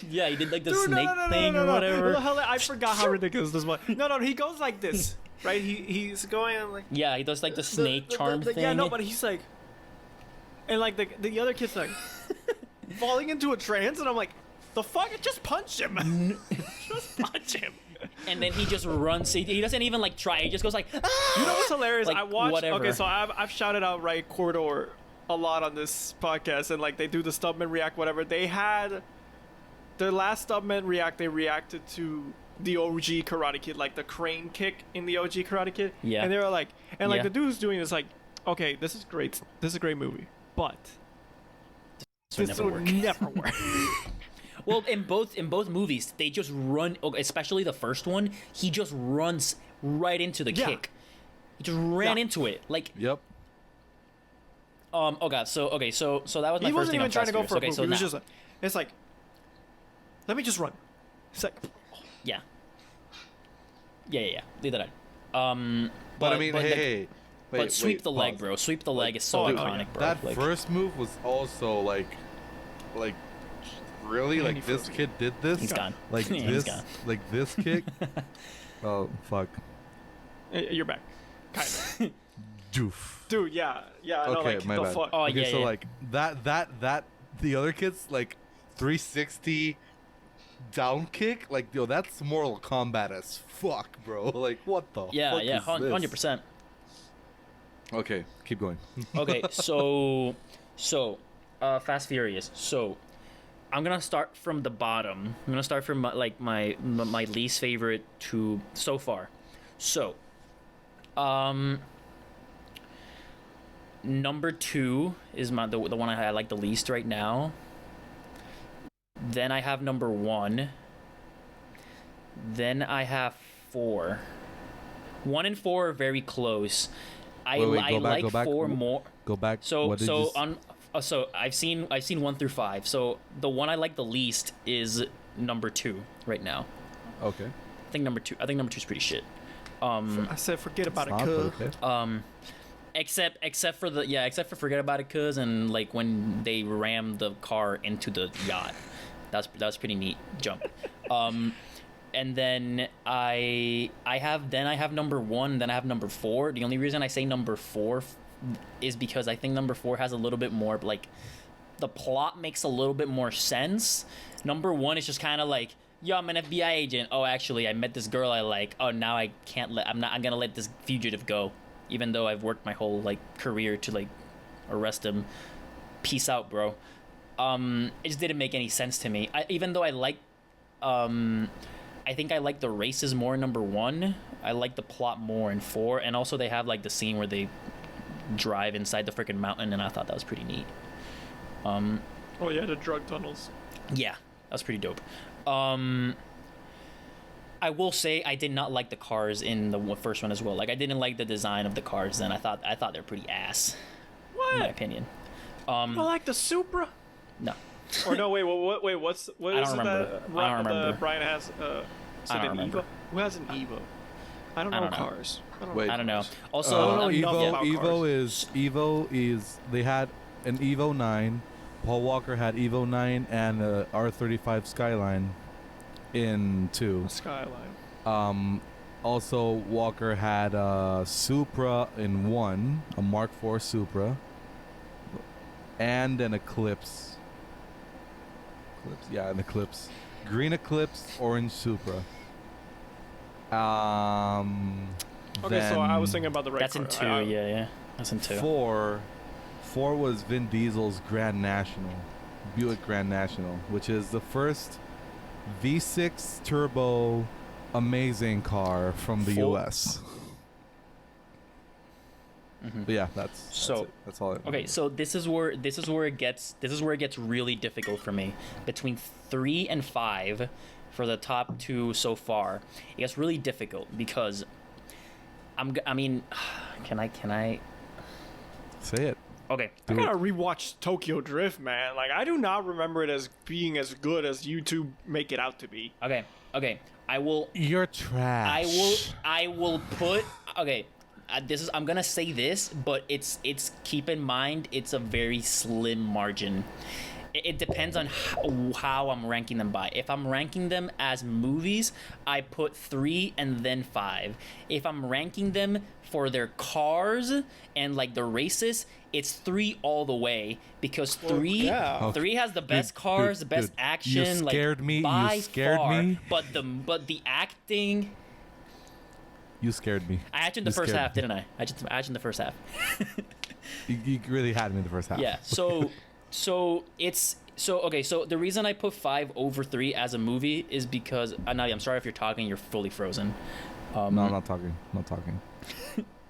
Yeah, he did like the snake thing or whatever. I forgot how ridiculous this was. No, he goes like this, right? He's going like. Yeah, he does like the snake charm thing. Yeah, no, but he's like, and like the other kid's like falling into a trance, and I'm like, the fuck! Just punch him. Just punch him. And then he just runs. He doesn't even like try. He just goes like. Ah! You know what's hilarious? Like, I watched. Whatever. Okay, so I've shouted out right Corridor a lot on this podcast, and like they do the Stubman React, whatever. They had their last Stubman React. They reacted to the OG Karate Kid, like the crane kick in the OG Karate Kid. Yeah. And they were like, and like the dude who's doing this, like, okay, this is great. This is a great movie, but this would never work. Well, in both movies, they just run. Especially the first one, he just runs right into the kick. He just ran into it. Like. Yep. Oh god. So that was my first thing. He wasn't even trying to go for a okay, move. so He was just like, it's like, let me just run. It's like, yeah. Leave that out. But I mean, hey. But sweep the leg, bro. Sweep the leg is so iconic, bro. That first move was also like, really, like this kid did this. He's gone. Like this, like this kick. Oh fuck. You're back. Kind of. Doof. Dude, yeah. I know, okay, like, my the bad. fuck. Oh, okay, yeah, so yeah. like that the other kid's like 360 down kick, like yo, that's Mortal Kombat as fuck, bro. Like what the fuck is this? 100%. Okay, keep going. Okay, so Fast Furious. So I'm gonna start from the bottom. I'm gonna start from my least favorite to so far. So, number 2 is the one I like the least right now. Then I have number 1. Then I have 4. 1 and 4 are very close. I like 4 more. Go back. So I've seen 1 through 5. So the one I like the least is number 2 right now. Okay. I think number 2 is pretty shit. I said forget about it, cuz. Okay. Except for forget about it, cuz, and like when they ram the car into the yacht. That's pretty neat jump. And then I have number 1, then I have number 4. The only reason I say number 4 is because I think number 4 has a little bit more, like, the plot makes a little bit more sense. Number 1 is just kind of like, yo, I'm an FBI agent. Oh, actually, I met this girl I like. Oh, now I'm gonna let this fugitive go, even though I've worked my whole like career to like arrest him. Peace out, bro. It just didn't make any sense to me. Even though I like, I think I like the races more in number 1. I like the plot more in 4, and also they have like the scene where they drive inside the freaking mountain, and I thought that was pretty neat. Oh yeah, the drug tunnels. Yeah, that was pretty dope. I will say I did not like the cars in the first one as well. Like I didn't like the design of the cars. Then I thought they're pretty ass. What? In my opinion. I like the Supra. No. Or no, wait, what is it I don't remember. that Brian has? I don't remember. Evo? Who has an Evo? I don't know cars. Wait. I don't know. Also, Evo is they had an Evo 9. Paul Walker had Evo 9 and R35 Skyline in 2. Skyline. Also, Walker had a Supra in 1, a Mark IV Supra, and an Eclipse. Yeah, an Eclipse. Green Eclipse, orange Supra. Okay, so I was thinking about the red that's car. in 2, yeah. That's in 2. 4 was Vin Diesel's Grand National, Buick Grand National, which is the first V6 turbo amazing car from the US. Mm-hmm. But yeah, that's all. Okay, so this is where it gets really difficult for me. Between 3 and 5, for the top 2 so far, it gets really difficult because I mean, can I say it? Okay. I gotta rewatch Tokyo Drift, man. Like I do not remember it as being as good as YouTube make it out to be. Okay. I will. You're trash. I will put. Okay. I'm gonna say this, but it's keep in mind it's a very slim margin. It depends on how I'm ranking them by. If I'm ranking them as movies, I put 3 and then 5. If I'm ranking them for their cars and like the races, it's 3 all the way because 3 has the best cars, the best action. You scared me. By you scared far, me. But the acting. You scared me. I acted in the first half, didn't I? I acted in the first half. you really had me in the first half. Yeah. So the reason I put 5 over 3 as a movie is because Navia, I'm sorry if you're talking, you're fully frozen. No, I'm not talking.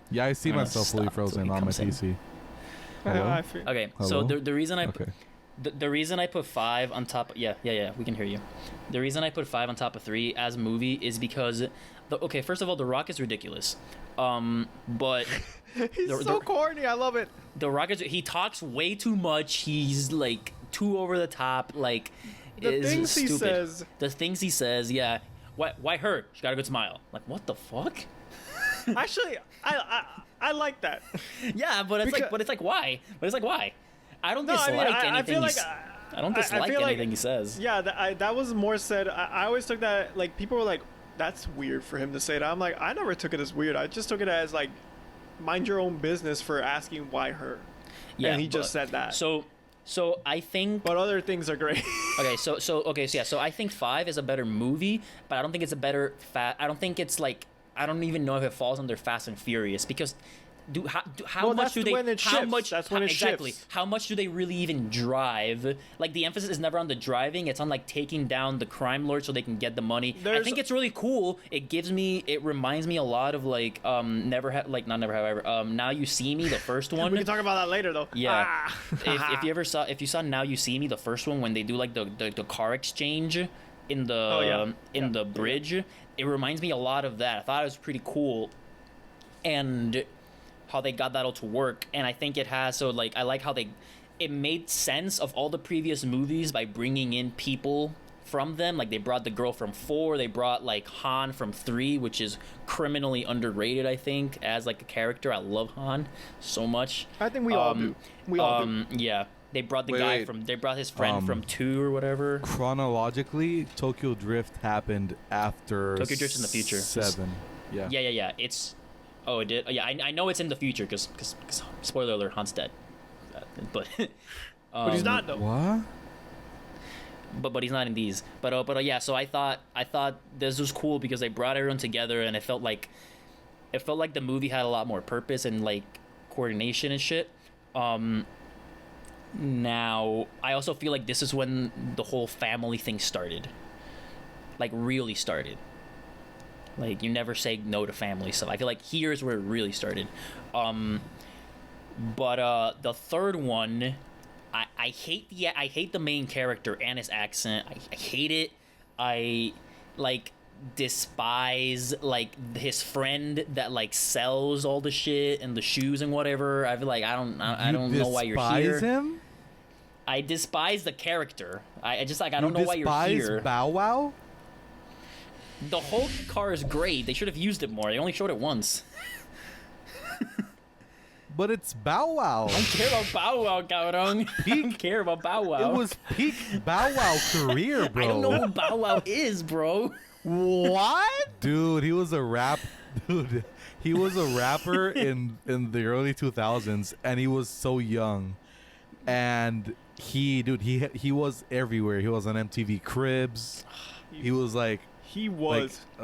Yeah, I see myself fully frozen on my PC. Okay, so the reason I The reason I put 5 on top, yeah, we can hear you. The reason I put 5 on top of 3 as movie is because, okay, first of all, The Rock is ridiculous, but he's so corny. I love it. The Rock he talks way too much. He's like too over the top. Like the things stupid. He says. The things he says. Yeah. Why her? She got a good smile. Like what the fuck? Actually, I like that. Yeah, but it's like why? I don't dislike anything. I don't dislike anything he says. Yeah, that was more said. I always took that like people were like, "That's weird for him to say that." I'm like, I never took it as weird. I just took it as like, mind your own business for asking why her. Yeah, and he just said that. So I think. But other things are great. So I think 5 is a better movie, but I don't think it's a better I don't think it's like. I don't even know if it falls under Fast and Furious because how much do they exactly how much do they really even drive? Like the emphasis is never on the driving, it's on like taking down the crime lord so they can get the money. I think it's really cool. It reminds me a lot of like Now You See Me, the first one. We can talk about that later though. Yeah. if you saw Now You See Me, the first one, when they do like the car exchange in the bridge, it reminds me a lot of that. I thought it was pretty cool, and how they got that all to work. And I think it has, so like I like how it made sense of all the previous movies by bringing in people from them. Like they brought the girl from 4, they brought like Han from 3, which is criminally underrated, I think, as like a character. I love Han so much. I think we all do. We all do. Yeah. They brought they brought his friend from 2 or whatever. Chronologically, Tokyo Drift happened after Tokyo Drift's in the future. 7. Yeah. Yeah. It did. Yeah, I know it's in the future because spoiler alert, Han's dead. But he's not though. What? But he's not in these. But yeah. So I thought this was cool because they brought everyone together, and it felt like the movie had a lot more purpose and like coordination and shit. Now, I also feel like this is when the whole family thing started. Like, really started. Like, you never say no to family stuff. I feel like here's where it really started. But the third one, I hate the main character and his accent. I hate it. I, like, despise, like, his friend that, like, sells all the shit and the shoes and whatever. I feel like I don't know why you're here. Despise him? I despise the character. I just like I don't know why you're here. You despise Bow Wow? The whole car is great. They should have used it more. They only showed it once. But it's Bow Wow. I don't care about Bow Wow, cabrón. I don't care about Bow Wow. It was peak Bow Wow career, bro. I don't know who Bow Wow is, bro. What? Dude, he was a he was a rapper in the early 2000s, and he was so young. And he was everywhere. He was on MTV Cribs. He was like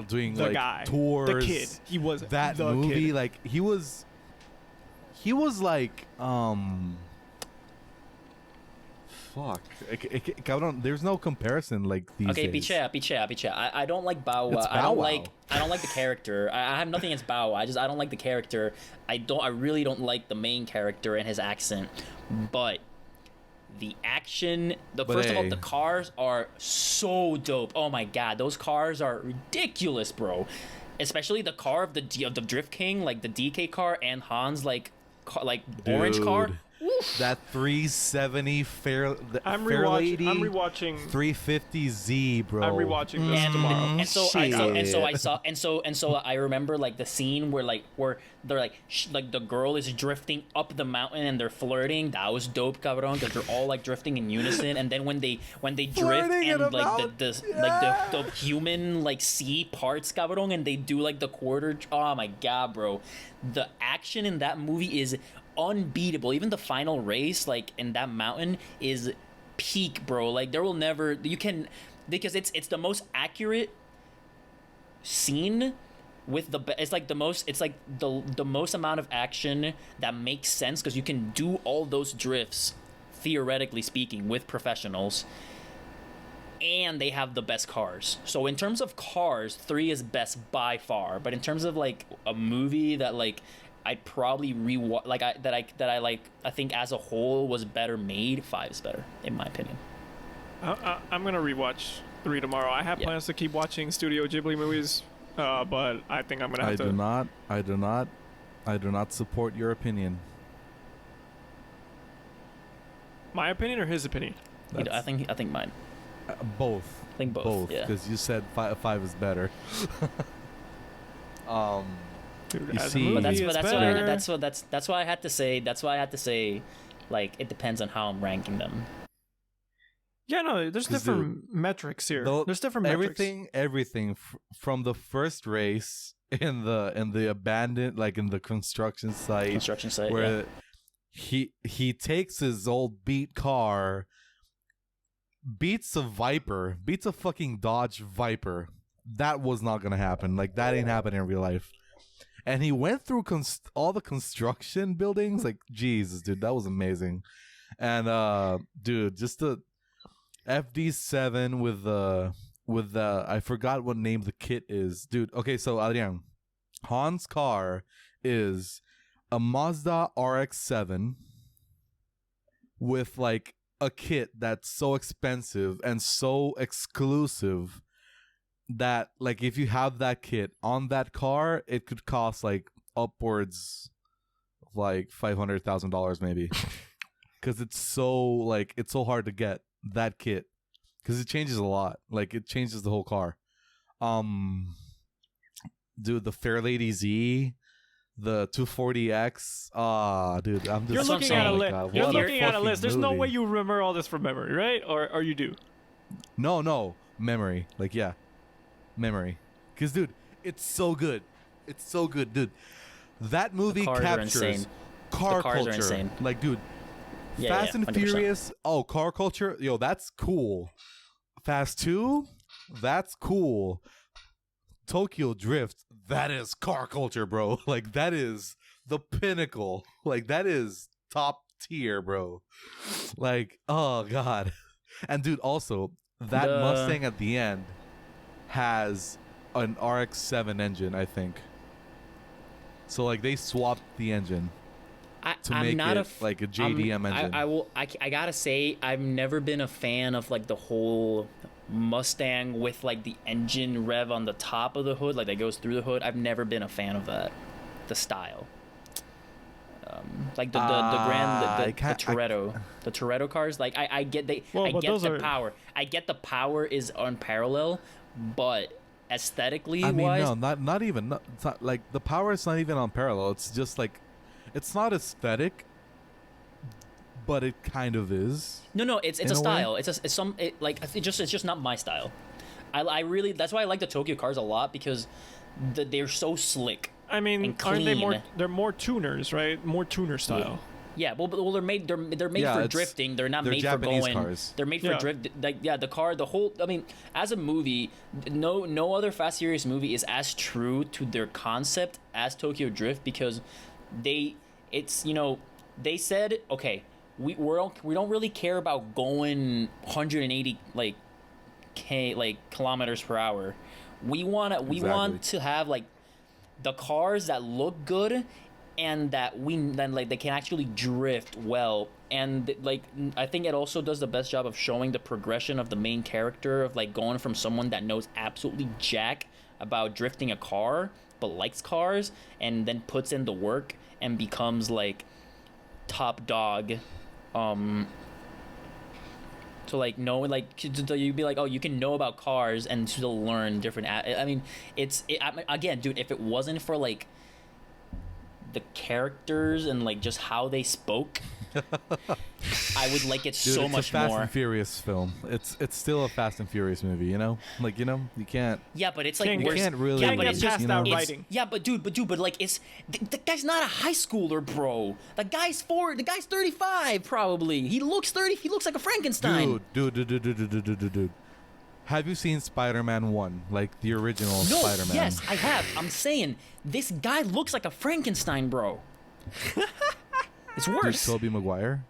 doing the like guy, tours. the kid. He was that the movie. Kid. Like he was like fuck. There's no comparison like these days. Piche. I don't like Bow Wow. I don't like the character. I have nothing against Bow Wow. I don't like the character. I really don't like the main character and his accent. But the action, first of all, the cars are so dope. Oh my god, those cars are ridiculous, bro. Especially the car of the Drift King, like the DK car, and Han's like orange car. Oof. That 370 I'm rewatching 350Z, bro. I'm rewatching this tomorrow. And so I remember like the scene where they're like the girl is drifting up the mountain and they're flirting. That was dope, cabrón, because they're all like drifting in unison. And then when they drift and like the human like sea parts, cabrón, and they do like the quarter. Oh my god, bro, the action in that movie is unbeatable. Even the final race, like in that mountain, is peak, bro. Like there will never because it's the most accurate scene with the most amount of action that makes sense because you can do all those drifts theoretically speaking with professionals, and they have the best cars. So in terms of cars, 3 is best by far, but in terms of like a movie that like I'd probably rewatch I think as a whole was better made. 5 is better in my opinion. I'm gonna rewatch 3 tomorrow. I have plans to keep watching Studio Ghibli movies, but I think I'm gonna have to. I do not support your opinion. My opinion or his opinion? I think mine. Both. I think both. Yeah. Because you said 5 is better. Dude, you see, that's why I had to say. That's why I had to say, like, it depends on how I'm ranking them. Yeah, no, there's different metrics here. There's different metrics. Everything from the first race in the abandoned, like in the construction site where he takes his old beat car, beats a fucking Dodge Viper. That was not gonna happen. Like, that ain't happening in real life. And he went through all the construction buildings. Like, Jesus, dude, that was amazing. And dude, just the FD7 with the I forgot what name the kit is, dude. Okay, so Adrian, Han's car is a Mazda RX-7 with like a kit that's so expensive and so exclusive that, like, if you have that kit on that car, it could cost like upwards of like $500,000 maybe, because it's so hard to get that kit, because it changes a lot. Like, it changes the whole car. Dude, the Fairlady Z, the 240X. Dude, I'm just. You're looking at a list. You're looking at a list. There's no movie. way you remember all this from memory, right? Or you do? No, memory. Like, yeah, memory. Because, dude, it's so good. It's so good, dude. That movie captures car culture. Are insane. Like, dude. Fast and 100%. Furious, car culture, yo, that's cool. Fast 2, that's cool. Tokyo Drift, that is car culture, bro. Like, that is the pinnacle. Like, that is top tier, bro. Like, oh god. And dude, also, that Mustang at the end has an RX-7 engine, I think. So, like, they swapped the engine. I'm not like a JDM engine. I gotta say, I've never been a fan of like the whole Mustang with like the engine rev on the top of the hood, like that goes through the hood. I've never been a fan of that, the style. Like the Toretto, the Toretto cars. Like I get the power. I get the power is unparalleled, but aesthetically wise, not even. It's not, like, the power is not even unparalleled. It's just like, it's not aesthetic, but it kind of is. No, it's a style. It's just not my style. I really, that's why I like the Tokyo cars a lot, because they're so slick. I mean, aren't they more? They're more tuners, right? More tuner style. Yeah, well, they're made for drifting. They're not made Japanese for going. Cars. They're made for drift. Like, the car, the whole. I mean, as a movie, no other Fast Furious movie is as true to their concept as Tokyo Drift, because they said, okay, we don't really care about going 180 kilometers per hour. We want to have like the cars that look good and that they can actually drift well. And like, I think it also does the best job of showing the progression of the main character, of like going from someone that knows absolutely jack about drifting a car but likes cars, and then puts in the work and becomes like top dog. So like, no, like, you'd be like, oh, you can know about cars and still learn different. I mean, again, dude, if it wasn't for like the characters and like just how they spoke, I would like it so much more. It's a Fast and Furious film. It's still a Fast and Furious movie, you know? Like, you can't. Yeah, but it's like, you can't really. Yeah, but it's just that writing. Yeah, but dude, like, it's the guy's not a high schooler, bro. The guy's 35 probably. He looks 30. He looks like a Frankenstein. Dude. Have you seen Spider-Man 1, like the original Spider-Man? Yes, I have. I'm saying this guy looks like a Frankenstein, bro. It's worse. Dude, Tobey Maguire?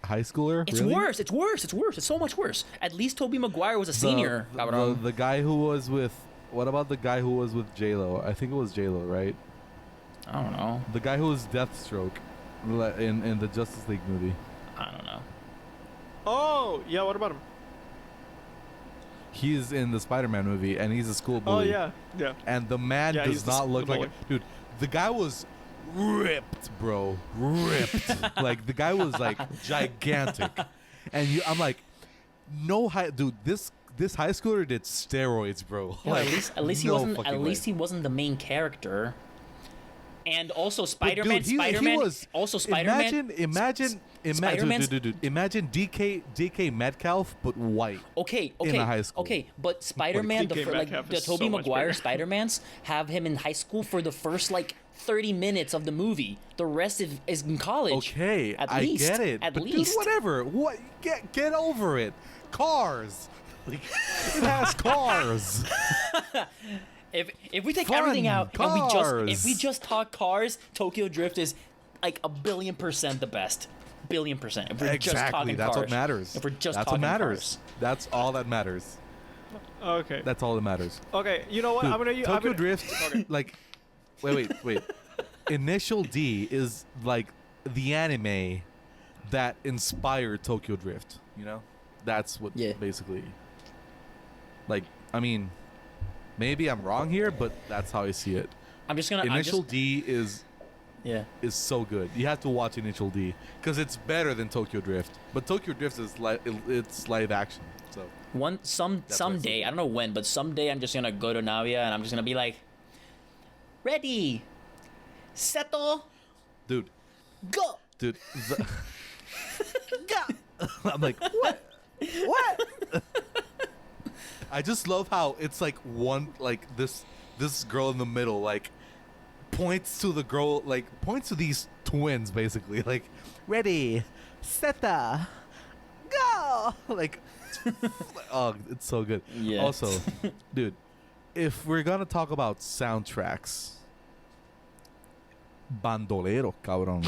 High schooler? It's really? worse. It's so much worse. At least Tobey Maguire was a senior. The guy who was with... What about the guy who was with J-Lo? I think it was J-Lo, right? I don't know. The guy who was Deathstroke in the Justice League movie. I don't know. Oh, yeah, what about him? He's in the Spider-Man movie, and he's a school bully. Oh, yeah. And the man does not look like... Dude, the guy was ripped, bro. Ripped. Like, the guy was, like, gigantic. And I'm like, dude, this high schooler did steroids, bro. Yeah, like, at least he wasn't the main character. And also Spider-Man. Imagine DK Metcalf, but white. Okay. In a high school. Okay, but Spider-Man, the Tobey Maguire Spider-Mans have him in high school for the first 30 minutes of the movie. The rest is in college. Okay, I get it. At least. Dude, whatever. What? Get over it. Cars. Like, it has cars. If we take everything out and if we just talk cars, Tokyo Drift is like 1,000,000,000% the best. 1,000,000,000%. If we're just talking that's cars. what matters. If we're just that's talking what matters. cars. That's all that matters. Okay. That's all that matters. Okay, you know what? Dude, Tokyo Drift, like, wait. Initial D is like the anime that inspired Tokyo Drift. You know, that's what basically. Like, I mean, maybe I'm wrong here, but that's how I see it. Initial D is so good. You have to watch Initial D because it's better than Tokyo Drift. But Tokyo Drift is it's live action. So someday, I don't know when, but someday I'm just gonna go to Navia and I'm just gonna be like, ready, settle, dude, go, dude. go. I'm like, what? I just love how it's like this girl in the middle points to the girl, points to these twins basically, like, ready, set, go, oh, it's so good. Yeah. Also, dude, if we're gonna talk about soundtracks, Bandolero, cabrón.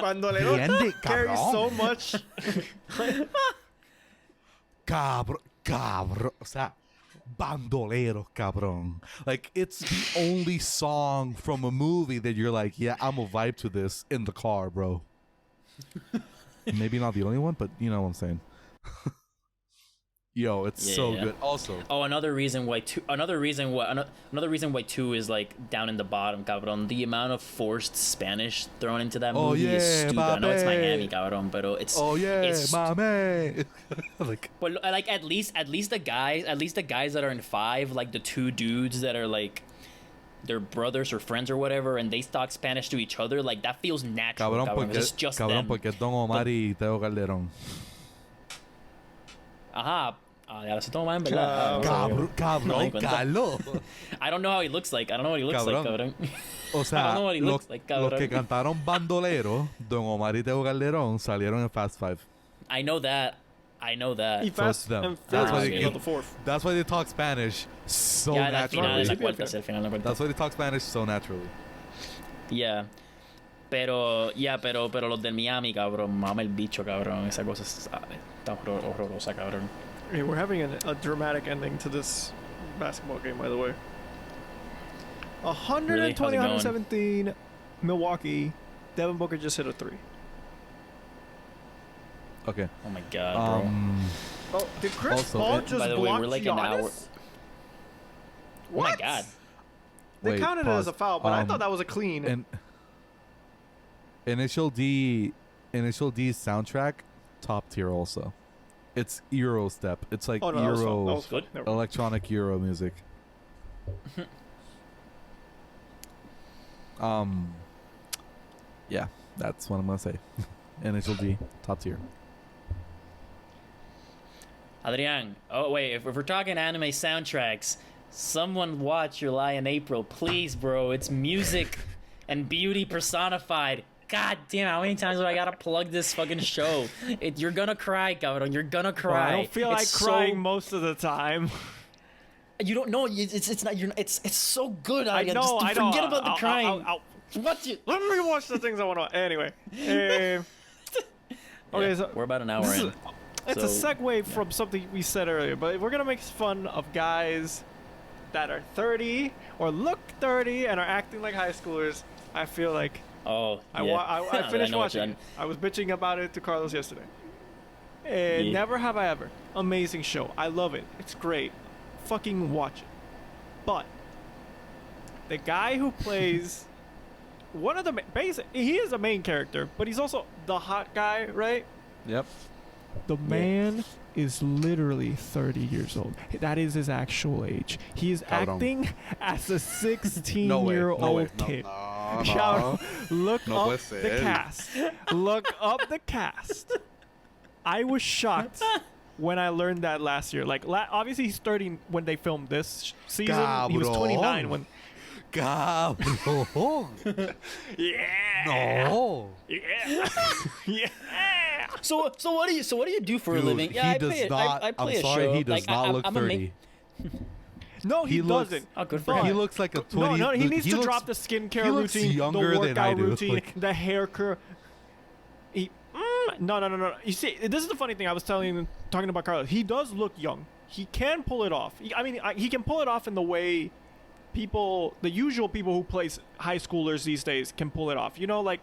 Bandolero carries so much. Cabrón, o sea, Bandolero, cabrón. Like, it's the only song from a movie that you're like, yeah, I'm gonna vibe to this in the car, bro. Maybe not the only one, but you know what I'm saying. Yo, it's so good. Also, another reason why two is like down in the bottom, cabrón. The amount of forced Spanish thrown into that movie is stupid. I know it's Miami, cabrón, but it's mame. But at least the guys that are in 5, like the 2 dudes that are like their brothers or friends or whatever, and they talk Spanish to each other, like that feels natural. Cabrón, it's just them. Porque Don Omar y Teo Calderón. Ajá. Ya lo sé todo mal, en verdad. Cabrón, Carlos. I don't know how he looks like. Cabrón. O sea, los que cantaron Bandolero, Don Omar y Teo Calderón, salieron en Fast 5. I know that. So it's them. That's why they talk Spanish so naturally. That's why they talk Spanish so naturally. Yeah. Pero los del Miami, cabrón, mama el bicho, cabrón. Esa cosa está horrorosa, cabrón. Hey, we're having a dramatic ending to this basketball game, by the way. 120, 117, Milwaukee. Devin Booker just hit a 3. Okay. Oh my god, bro. Oh, did Chris Paul just block Giannis? What? Oh my god. They counted it as a foul, but I thought that was a clean. And Initial D soundtrack, top tier also. It's Euro step. It's like Euro, that was good. Electronic Euro music. Yeah, that's what I'm gonna say. Initial D, top tier. Adrian, oh wait, if we're talking anime soundtracks, someone watch Your Lie in April, please, bro. It's music and beauty personified. God damn, how many times do I gotta plug this fucking show? You're gonna cry, cabrón. You're gonna cry. Well, I don't feel like crying most of the time. You don't know. It's not. It's so good. I know. Forget about the crying. Watch it. Let me watch the things I want to. Anyway. Okay, so we're about an hour in. It's a segue from something we said earlier, but we're gonna make fun of guys that are 30 or look 30 and are acting like high schoolers, I feel like I finished watching it. I was bitching about it to Carlos yesterday. And Never Have I Ever. Amazing show. I love it. It's great. Fucking watch it. But the guy who plays one of the he is a main character, but he's also the hot guy, right? Yep. The man is literally 30 years old. That is his actual age. He is acting as a 16-year-old kid. Look up the cast. Look up the cast. I was shocked when I learned that last year. Like, obviously he's 30 when they filmed this season. He was 29 when. Yeah. No. Yeah. Yeah. So what do you do for a living? Yeah, he does not. I play I'm sorry, a show. he does not look 30. No, he doesn't. Oh, good for him. He looks like a 20. No, he needs to drop the skincare routine, the workout routine, the hair curl. No. You see, this is the funny thing. I was talking about Carlos. He does look young. He can pull it off. He can pull it off in the way the usual people who play high schoolers these days can pull it off. You know, like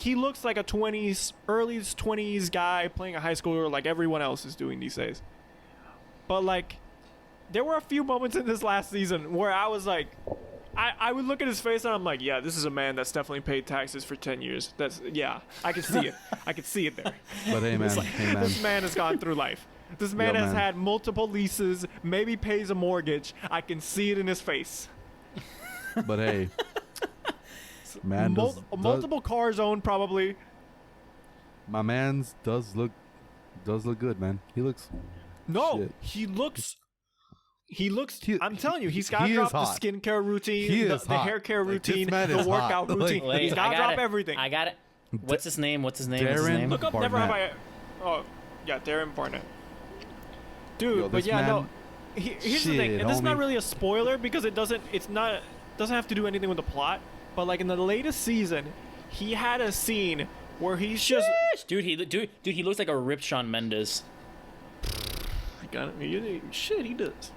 he looks like a early 20s guy playing a high schooler like everyone else is doing these days. But like, there were a few moments in this last season where I was like, I would look at his face and I'm like, yeah, this is a man that's definitely paid taxes for 10 years. I could see it. I could see it there. But hey, man, this man has gone through life. This man has had multiple leases, maybe pays a mortgage. I can see it in his face. But hey, man, multiple cars owned probably. My man's does look good, man. He looks. No, shit. He looks. I'm telling you, he's got to drop the skincare routine, the hair care routine, the workout routine. Wait, he's got to drop everything. I got it. What's his name? Darren Look up. Barnett. Never have I. Oh, yeah, Darren Barnett. Dude, but yeah, no. Here's the thing, and this is not really a spoiler because it doesn't have to do anything with the plot. But like in the latest season, he had a scene where he's just he looks like a ripped Shawn Mendes. Shit, he does.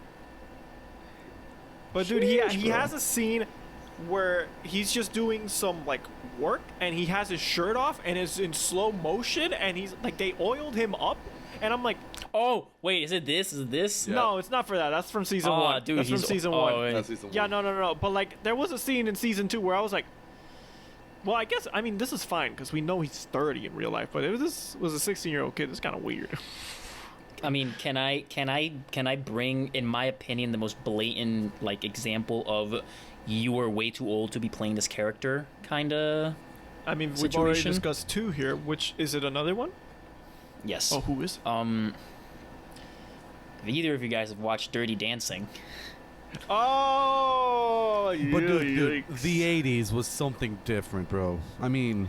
But dude, he has a scene where he's just doing some like work and he has his shirt off and it's in slow motion and he's like they oiled him up and I'm like, oh wait, is it this? Yeah. No, it's not for that. That's from season 1. Dude, that's from season 1. That's season 1. Yeah, no. But like there was a scene in season 2 where I was like, well, I guess this is fine because we know he's 30 in real life. But if this was a 16-year-old kid, it's kind of weird. I mean, can I bring, in my opinion, the most blatant like example of you were way too old to be playing this character kind of situation? We've already discussed 2 here. Which is it? Another one? Yes. Oh, who is? If either of you guys have watched Dirty Dancing. Oh, but dude, the 80s was something different, bro. I mean,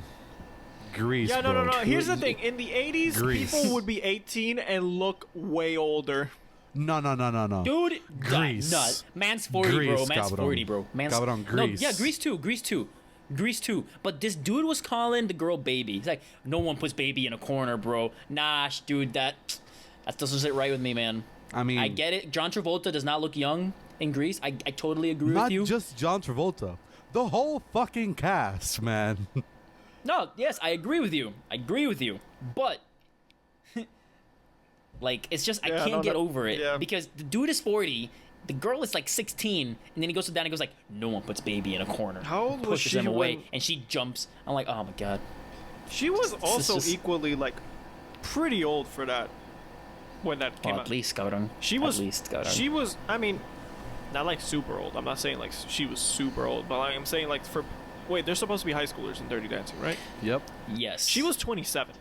Grease. Yeah, no. bro. Here's the thing: in the 80s, Grease. people would be 18 and look way older. No. Dude, Grease. Nut. Man's 40, Grease, bro. Man's 40, bro. Cabrón, Grease. No, yeah, Grease too. But this dude was calling the girl baby. He's like, no one puts baby in a corner, bro. Nah, dude, that doesn't sit right with me, man. I mean, I get it. John Travolta does not look young in Grease. I totally agree with you. Not just John Travolta. The whole fucking cast, man. No, yes, I agree with you. But like, it's just I can't get over it because the dude is 40. The girl is like 16, and then he goes down and goes like, no one puts baby in a corner. How old was she? Pushes him away, and she jumps. I'm like, oh my god. She was also equally like pretty old for that when that came out. At least, cabrón. She was. I mean, not like super old. I'm not saying like she was super old, but like, I'm saying like wait, they're supposed to be high schoolers in Dirty Dancing, right? Yep. Yes. She was 27.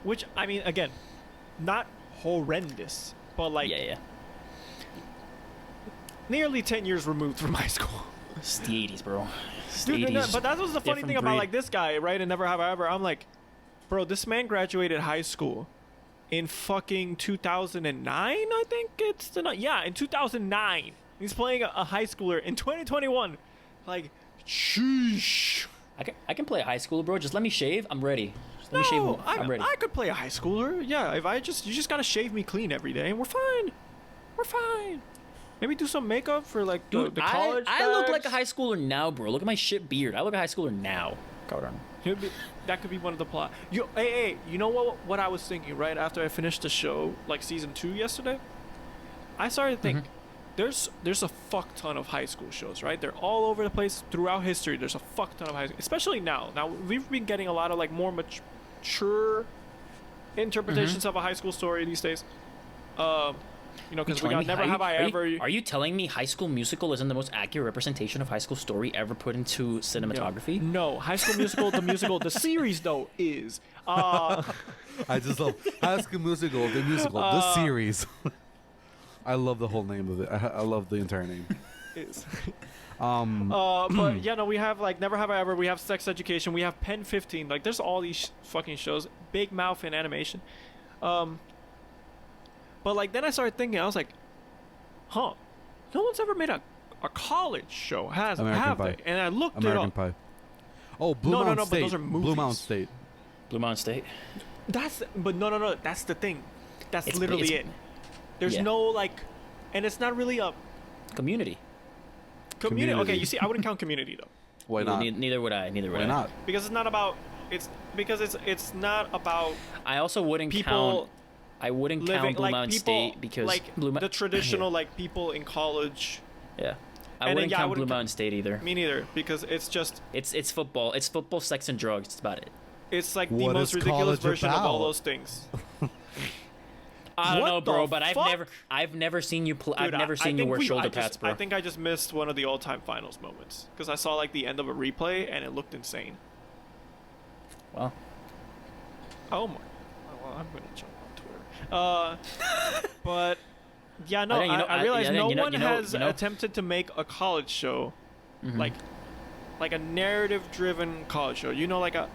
Which, I mean, again, not horrendous, but like... Yeah. Nearly 10 years removed from high school. It's the 80s, bro. Dude, but that was the funny thing about like this guy, right? And Never Have I Ever. I'm like, bro, this man graduated high school in fucking 2009, I think it's... in 2009. He's playing a high schooler in 2021. Like, sheesh. I can play a high schooler, bro. Just let me shave. I'm ready. I'm ready. I could play a high schooler. Yeah, you just gotta shave me clean every day, and we're fine. We're fine. Maybe do some makeup for like Dude, the college. I look like a high schooler now, bro. Look at my shit beard. I look like a high schooler now. That could be one of the plot. Hey, you know what I was thinking right after I finished the show, like season 2 yesterday? I started to think, there's a fuck ton of high school shows, right? They're all over the place throughout history. There's a fuck ton of high school, especially now. Now we've been getting a lot of like more mature interpretations of a high school story these days. Because we got Never Have I Ever. Are you telling me High School Musical isn't the most accurate representation of high school story ever put into cinematography? No, High School Musical, the musical, the series though is. I just love High School Musical, the series. I love the whole name of it. I love the entire name. But yeah, no, we have like Never Have I Ever. We have Sex Education. We have Pen 15. Like, there's all these fucking shows. Big Mouth in animation. But like then I started thinking, I was like, no one's ever made a college show, have they? And I looked it up. American Pie. Oh, Blue Mountain State. But those are movies. Blue Mountain State. But no. That's the thing. That's literally it. There's no like, and it's not really a Community. Okay, you see, I wouldn't count Community though. Why not? Neither would I. Why not? Because it's not about. It's not about. I also wouldn't count. I wouldn't count Blue Mountain State because like the traditional like people in college. Yeah, I wouldn't count Blue Mountain State either. Me neither, because it's just it's football. It's football, sex, and drugs. That's about it. It's like the most ridiculous version of all those things. I don't know, bro, but I've never seen you. I've never seen you wear shoulder pads, bro. I think I just missed one of the all-time finals moments because I saw like the end of a replay and it looked insane. Well. Oh my. Well, I'm gonna jump on Twitter. But yeah, no, I realize no one has attempted to make a college show, like a narrative-driven college show. Like a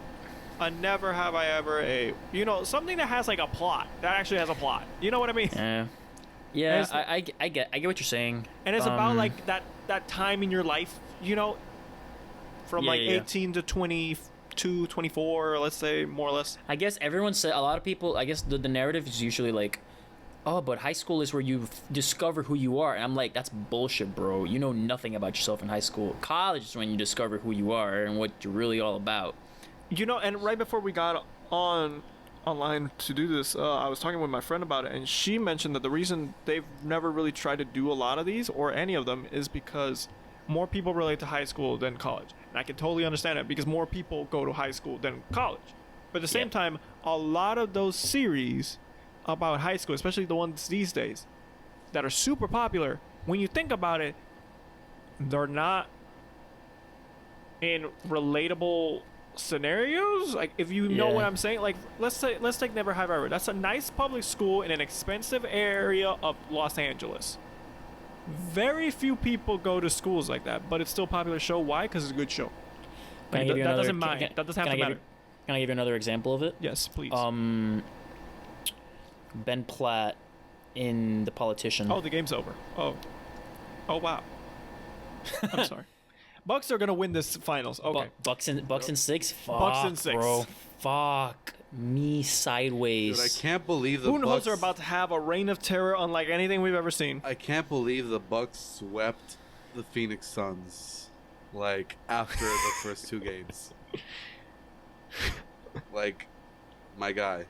Never Have I Ever, something that has like a plot, that actually has a plot. You know what I mean? Yeah, I get what you're saying. And it's about like that time in your life, from 18 to 22, 24, let's say, more or less. I guess everyone said, a lot of people, I guess the narrative is usually like, oh, but high school is where you discover who you are. And I'm like, that's bullshit, bro. You know nothing about yourself in high school. College is when you discover who you are and what you're really all about. And right before we got online to do this, I was talking with my friend about it, and she mentioned that the reason they've never really tried to do a lot of these, or any of them, is because more people relate to high school than college. And I can totally understand it, because more people go to high school than college. But at the same time, a lot of those series about high school, especially the ones these days, that are super popular, when you think about it, they're not in relatable scenarios. Like, if you know what I'm saying, like let's take Never Have I Ever. That's a nice public school in an expensive area of Los Angeles. Very few people go to schools like that, but it's still a popular show. Why? Because it's a good show. That doesn't matter. That doesn't have to matter. Can I give you another example of it? Yes, please. Ben Platt in The Politician. Oh, the game's over. Oh wow. I'm sorry. Bucks are gonna win this finals. Okay. Bucks in 6. Fuck, Bucks in 6, bro. Fuck me sideways. Dude, I can't believe the Bucks are about to have a reign of terror unlike anything we've ever seen. I can't believe the Bucks swept the Phoenix Suns, like, after the first 2 games. Like, my guy.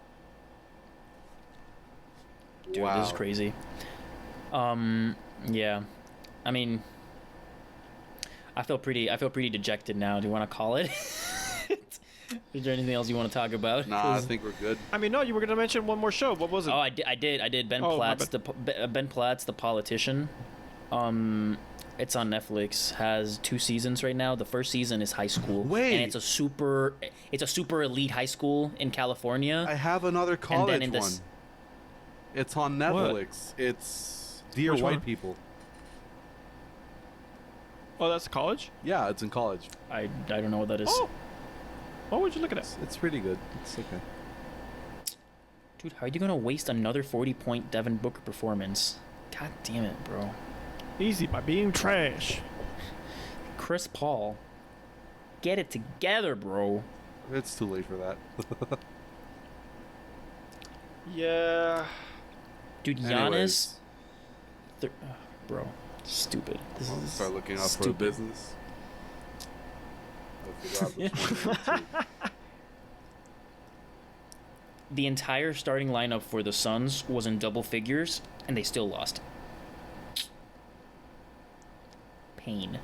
Dude, this is crazy. Yeah. I mean, I feel pretty dejected now. Do you want to call it? Is there anything else you want to talk about? Nah, I think we're good. I mean, no, you were going to mention one more show. What was it? Oh, I did. Ben Platt's The Politician. It's on Netflix. Has 2 seasons right now. The first season is high school. Wait. And it's a super elite high school in California. I have another college one. It's on Netflix. What? It's Dear Which White one? People. Oh, that's college? Yeah, it's in college. I don't know what that is. Oh. What would you look at it? It's pretty good. It's okay. Dude, how are you going to waste another 40-point Devin Booker performance? God damn it, bro. Easy, by being trash. Chris Paul. Get it together, bro. It's too late for that. Yeah. Dude, Anyways. Bro, stupid. This I'll is start looking out stupid. for a business. I'll figure out which one to do. The entire starting lineup for the Suns was in double figures, and they still lost. Pain.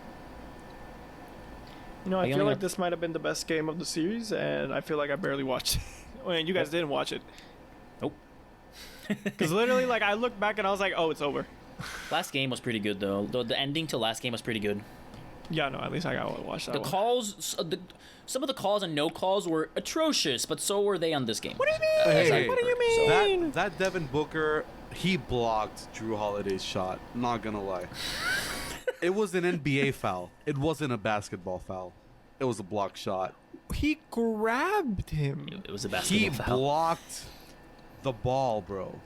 You know, I feel like this might have been the best game of the series, and I feel like I barely watched it. And you guys didn't watch it. Nope. Because literally, like, I looked back and I was like, oh, it's over. Last game was pretty good, though. The ending to last game was pretty good. Yeah, no, at least I got to watch that The one. calls, some of the calls and no calls were atrocious, but so were they on this game. What do you mean? Hey, What do you mean? that Devin Booker, he blocked Drew Holiday's shot. Not gonna lie. It was an NBA foul. It wasn't a basketball foul. It was a block shot. He grabbed him It was a basketball He foul. blocked the ball, bro.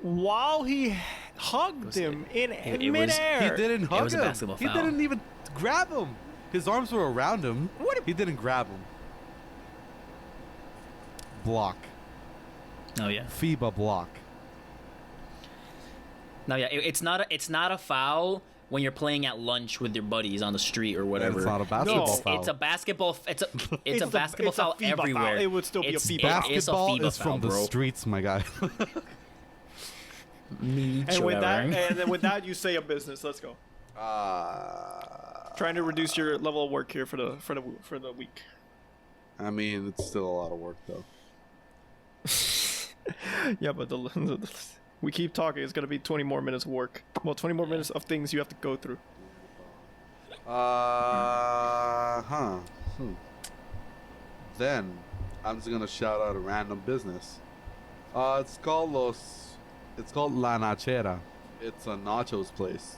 while he hugged him in midair. He didn't hug was a him. basketball He foul. didn't even grab him. His arms were around him. He didn't grab him. Block. Oh yeah. FIBA block. No, yeah. It's not a foul when you're playing at lunch with your buddies on the street or whatever. It's not a basketball No. foul. It's a basketball. It's a a- basketball it's a foul FIBA foul. everywhere. It would still be a FIBA foul. It's a Basketball FIBA is foul, from the bro. streets, my guy. And with that, and then with that, you say a business. Let's go. uh, Trying to reduce your level of work here for the week. I mean, it's still a lot of work, though. Yeah, but we keep talking. It's gonna be 20 more minutes of work. Well, 20 more minutes of things you have to go through. Then, I'm just gonna shout out a random business. It's called La Nachera. It's a nachos place.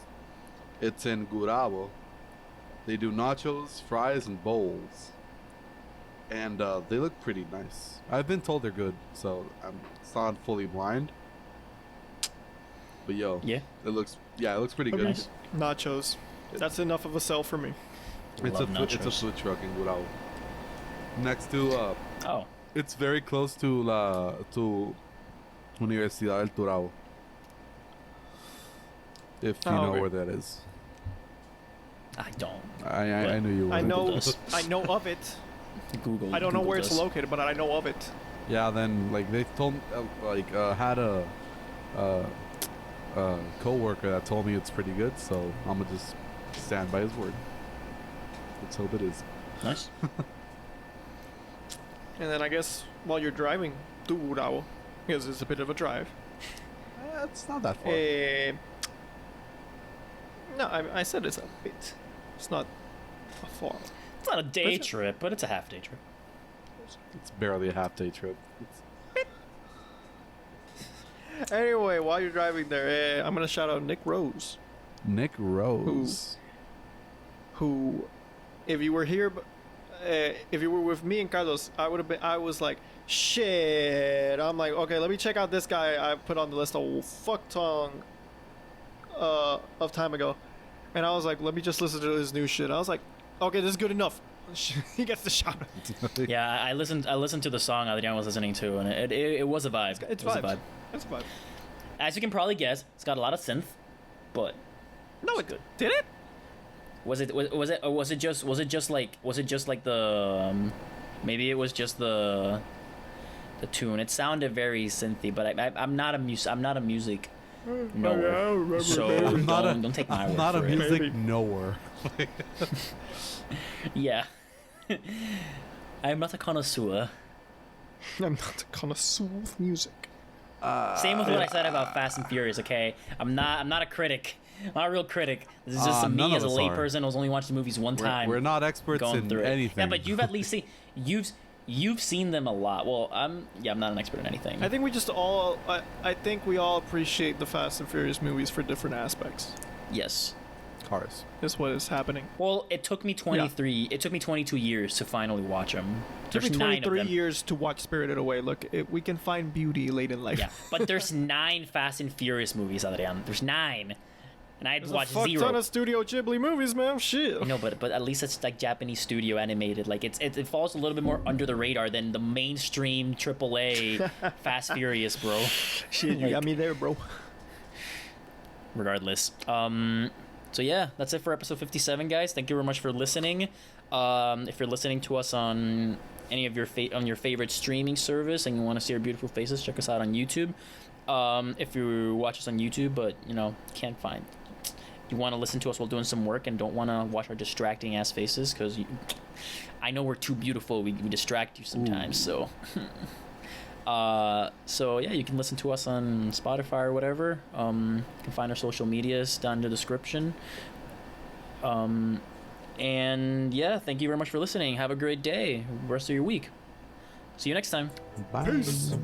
It's in Gurabo. They do nachos, fries, and bowls. And they look pretty nice. I've been told they're good, so I'm not fully blind. But yo, Yeah. it looks pretty good. Nice. Nachos. That's enough of a sell for me. It's Love it's a nachos. food truck in Gurabo. Next to Oh. it's very close to Universidad del Turabo. If you know okay. where that is. I don't. I knew you would. I know does. of it. Google. I don't know Google where it's does. located, but I know of it. Yeah, then like they told had a coworker that told me it's pretty good, so I'm gonna just stand by his word. Let's hope it is. Nice. And then I guess while you're driving to Urao, because it's a bit of a drive. It's not that far. No, I said it's a bit. It's not a far. It's not a day Is it? trip, but it's a half day trip. It's barely a half-day trip. Anyway, while you're driving there, I'm gonna shout out Nick Rose, Nick Rose. who, if you were here, if you were with me and Carlos, I was like, shit. I'm like, okay, let me check out this guy I put on the list a fuck ton of time ago, and I was like, let me just listen to his new shit. I was like, okay, this is good enough. He gets the shout out. Yeah, I listened to the song Adrian was listening to, and it was a vibe. It's it was vibes. a vibe. It's a vibe. As you can probably guess, it's got a lot of synth, but No, it did it? was it just like the maybe it was just the tune. It sounded very synthy, but I'm not a music knower, so don't take my word not for a it. music Maybe. knower. Yeah. I'm not a connoisseur. I'm not a connoisseur of music. Same with what I said about Fast and Furious, okay? I'm not a critic. I'm not a real critic. This is just None me of as a us are. layperson who's only watched the movies one time. We're not experts going in through it. anything. Yeah, but you've at least seen you've seen them a lot. Well, I'm not an expert in anything. I think we just all I think we all appreciate the Fast and Furious movies for different aspects. Yes. Cars. Is what is happening. Well, it took me 23. It took me 22 years to finally watch them. It took There's me 9 of 23 them. years to watch Spirited Away. Look, we can find beauty late in life. Yeah, but there's 9 Fast and Furious movies, Adrian. There's 9, and I had There's watched a fuck 0. ton of Studio Ghibli movies, man. Shit. I know, but at least it's like Japanese studio animated. Like it falls a little bit more under the radar than the mainstream AAA Fast Furious, bro. Shit, you got me there, bro. regardless. So yeah, that's it for episode 57, guys. Thank you very much for listening. If you're listening to us on any of your on your favorite streaming service and you want to see our beautiful faces, check us out on YouTube. If you watch us on YouTube but can't find, you want to listen to us while doing some work and don't want to watch our distracting ass faces, because I know we're too beautiful, we distract you sometimes. Ooh. So yeah, you can listen to us on Spotify or whatever. You can find our social medias down in the description. And yeah, thank you very much for listening. Have a great day, rest of your week. See you next time. Bye. Peace.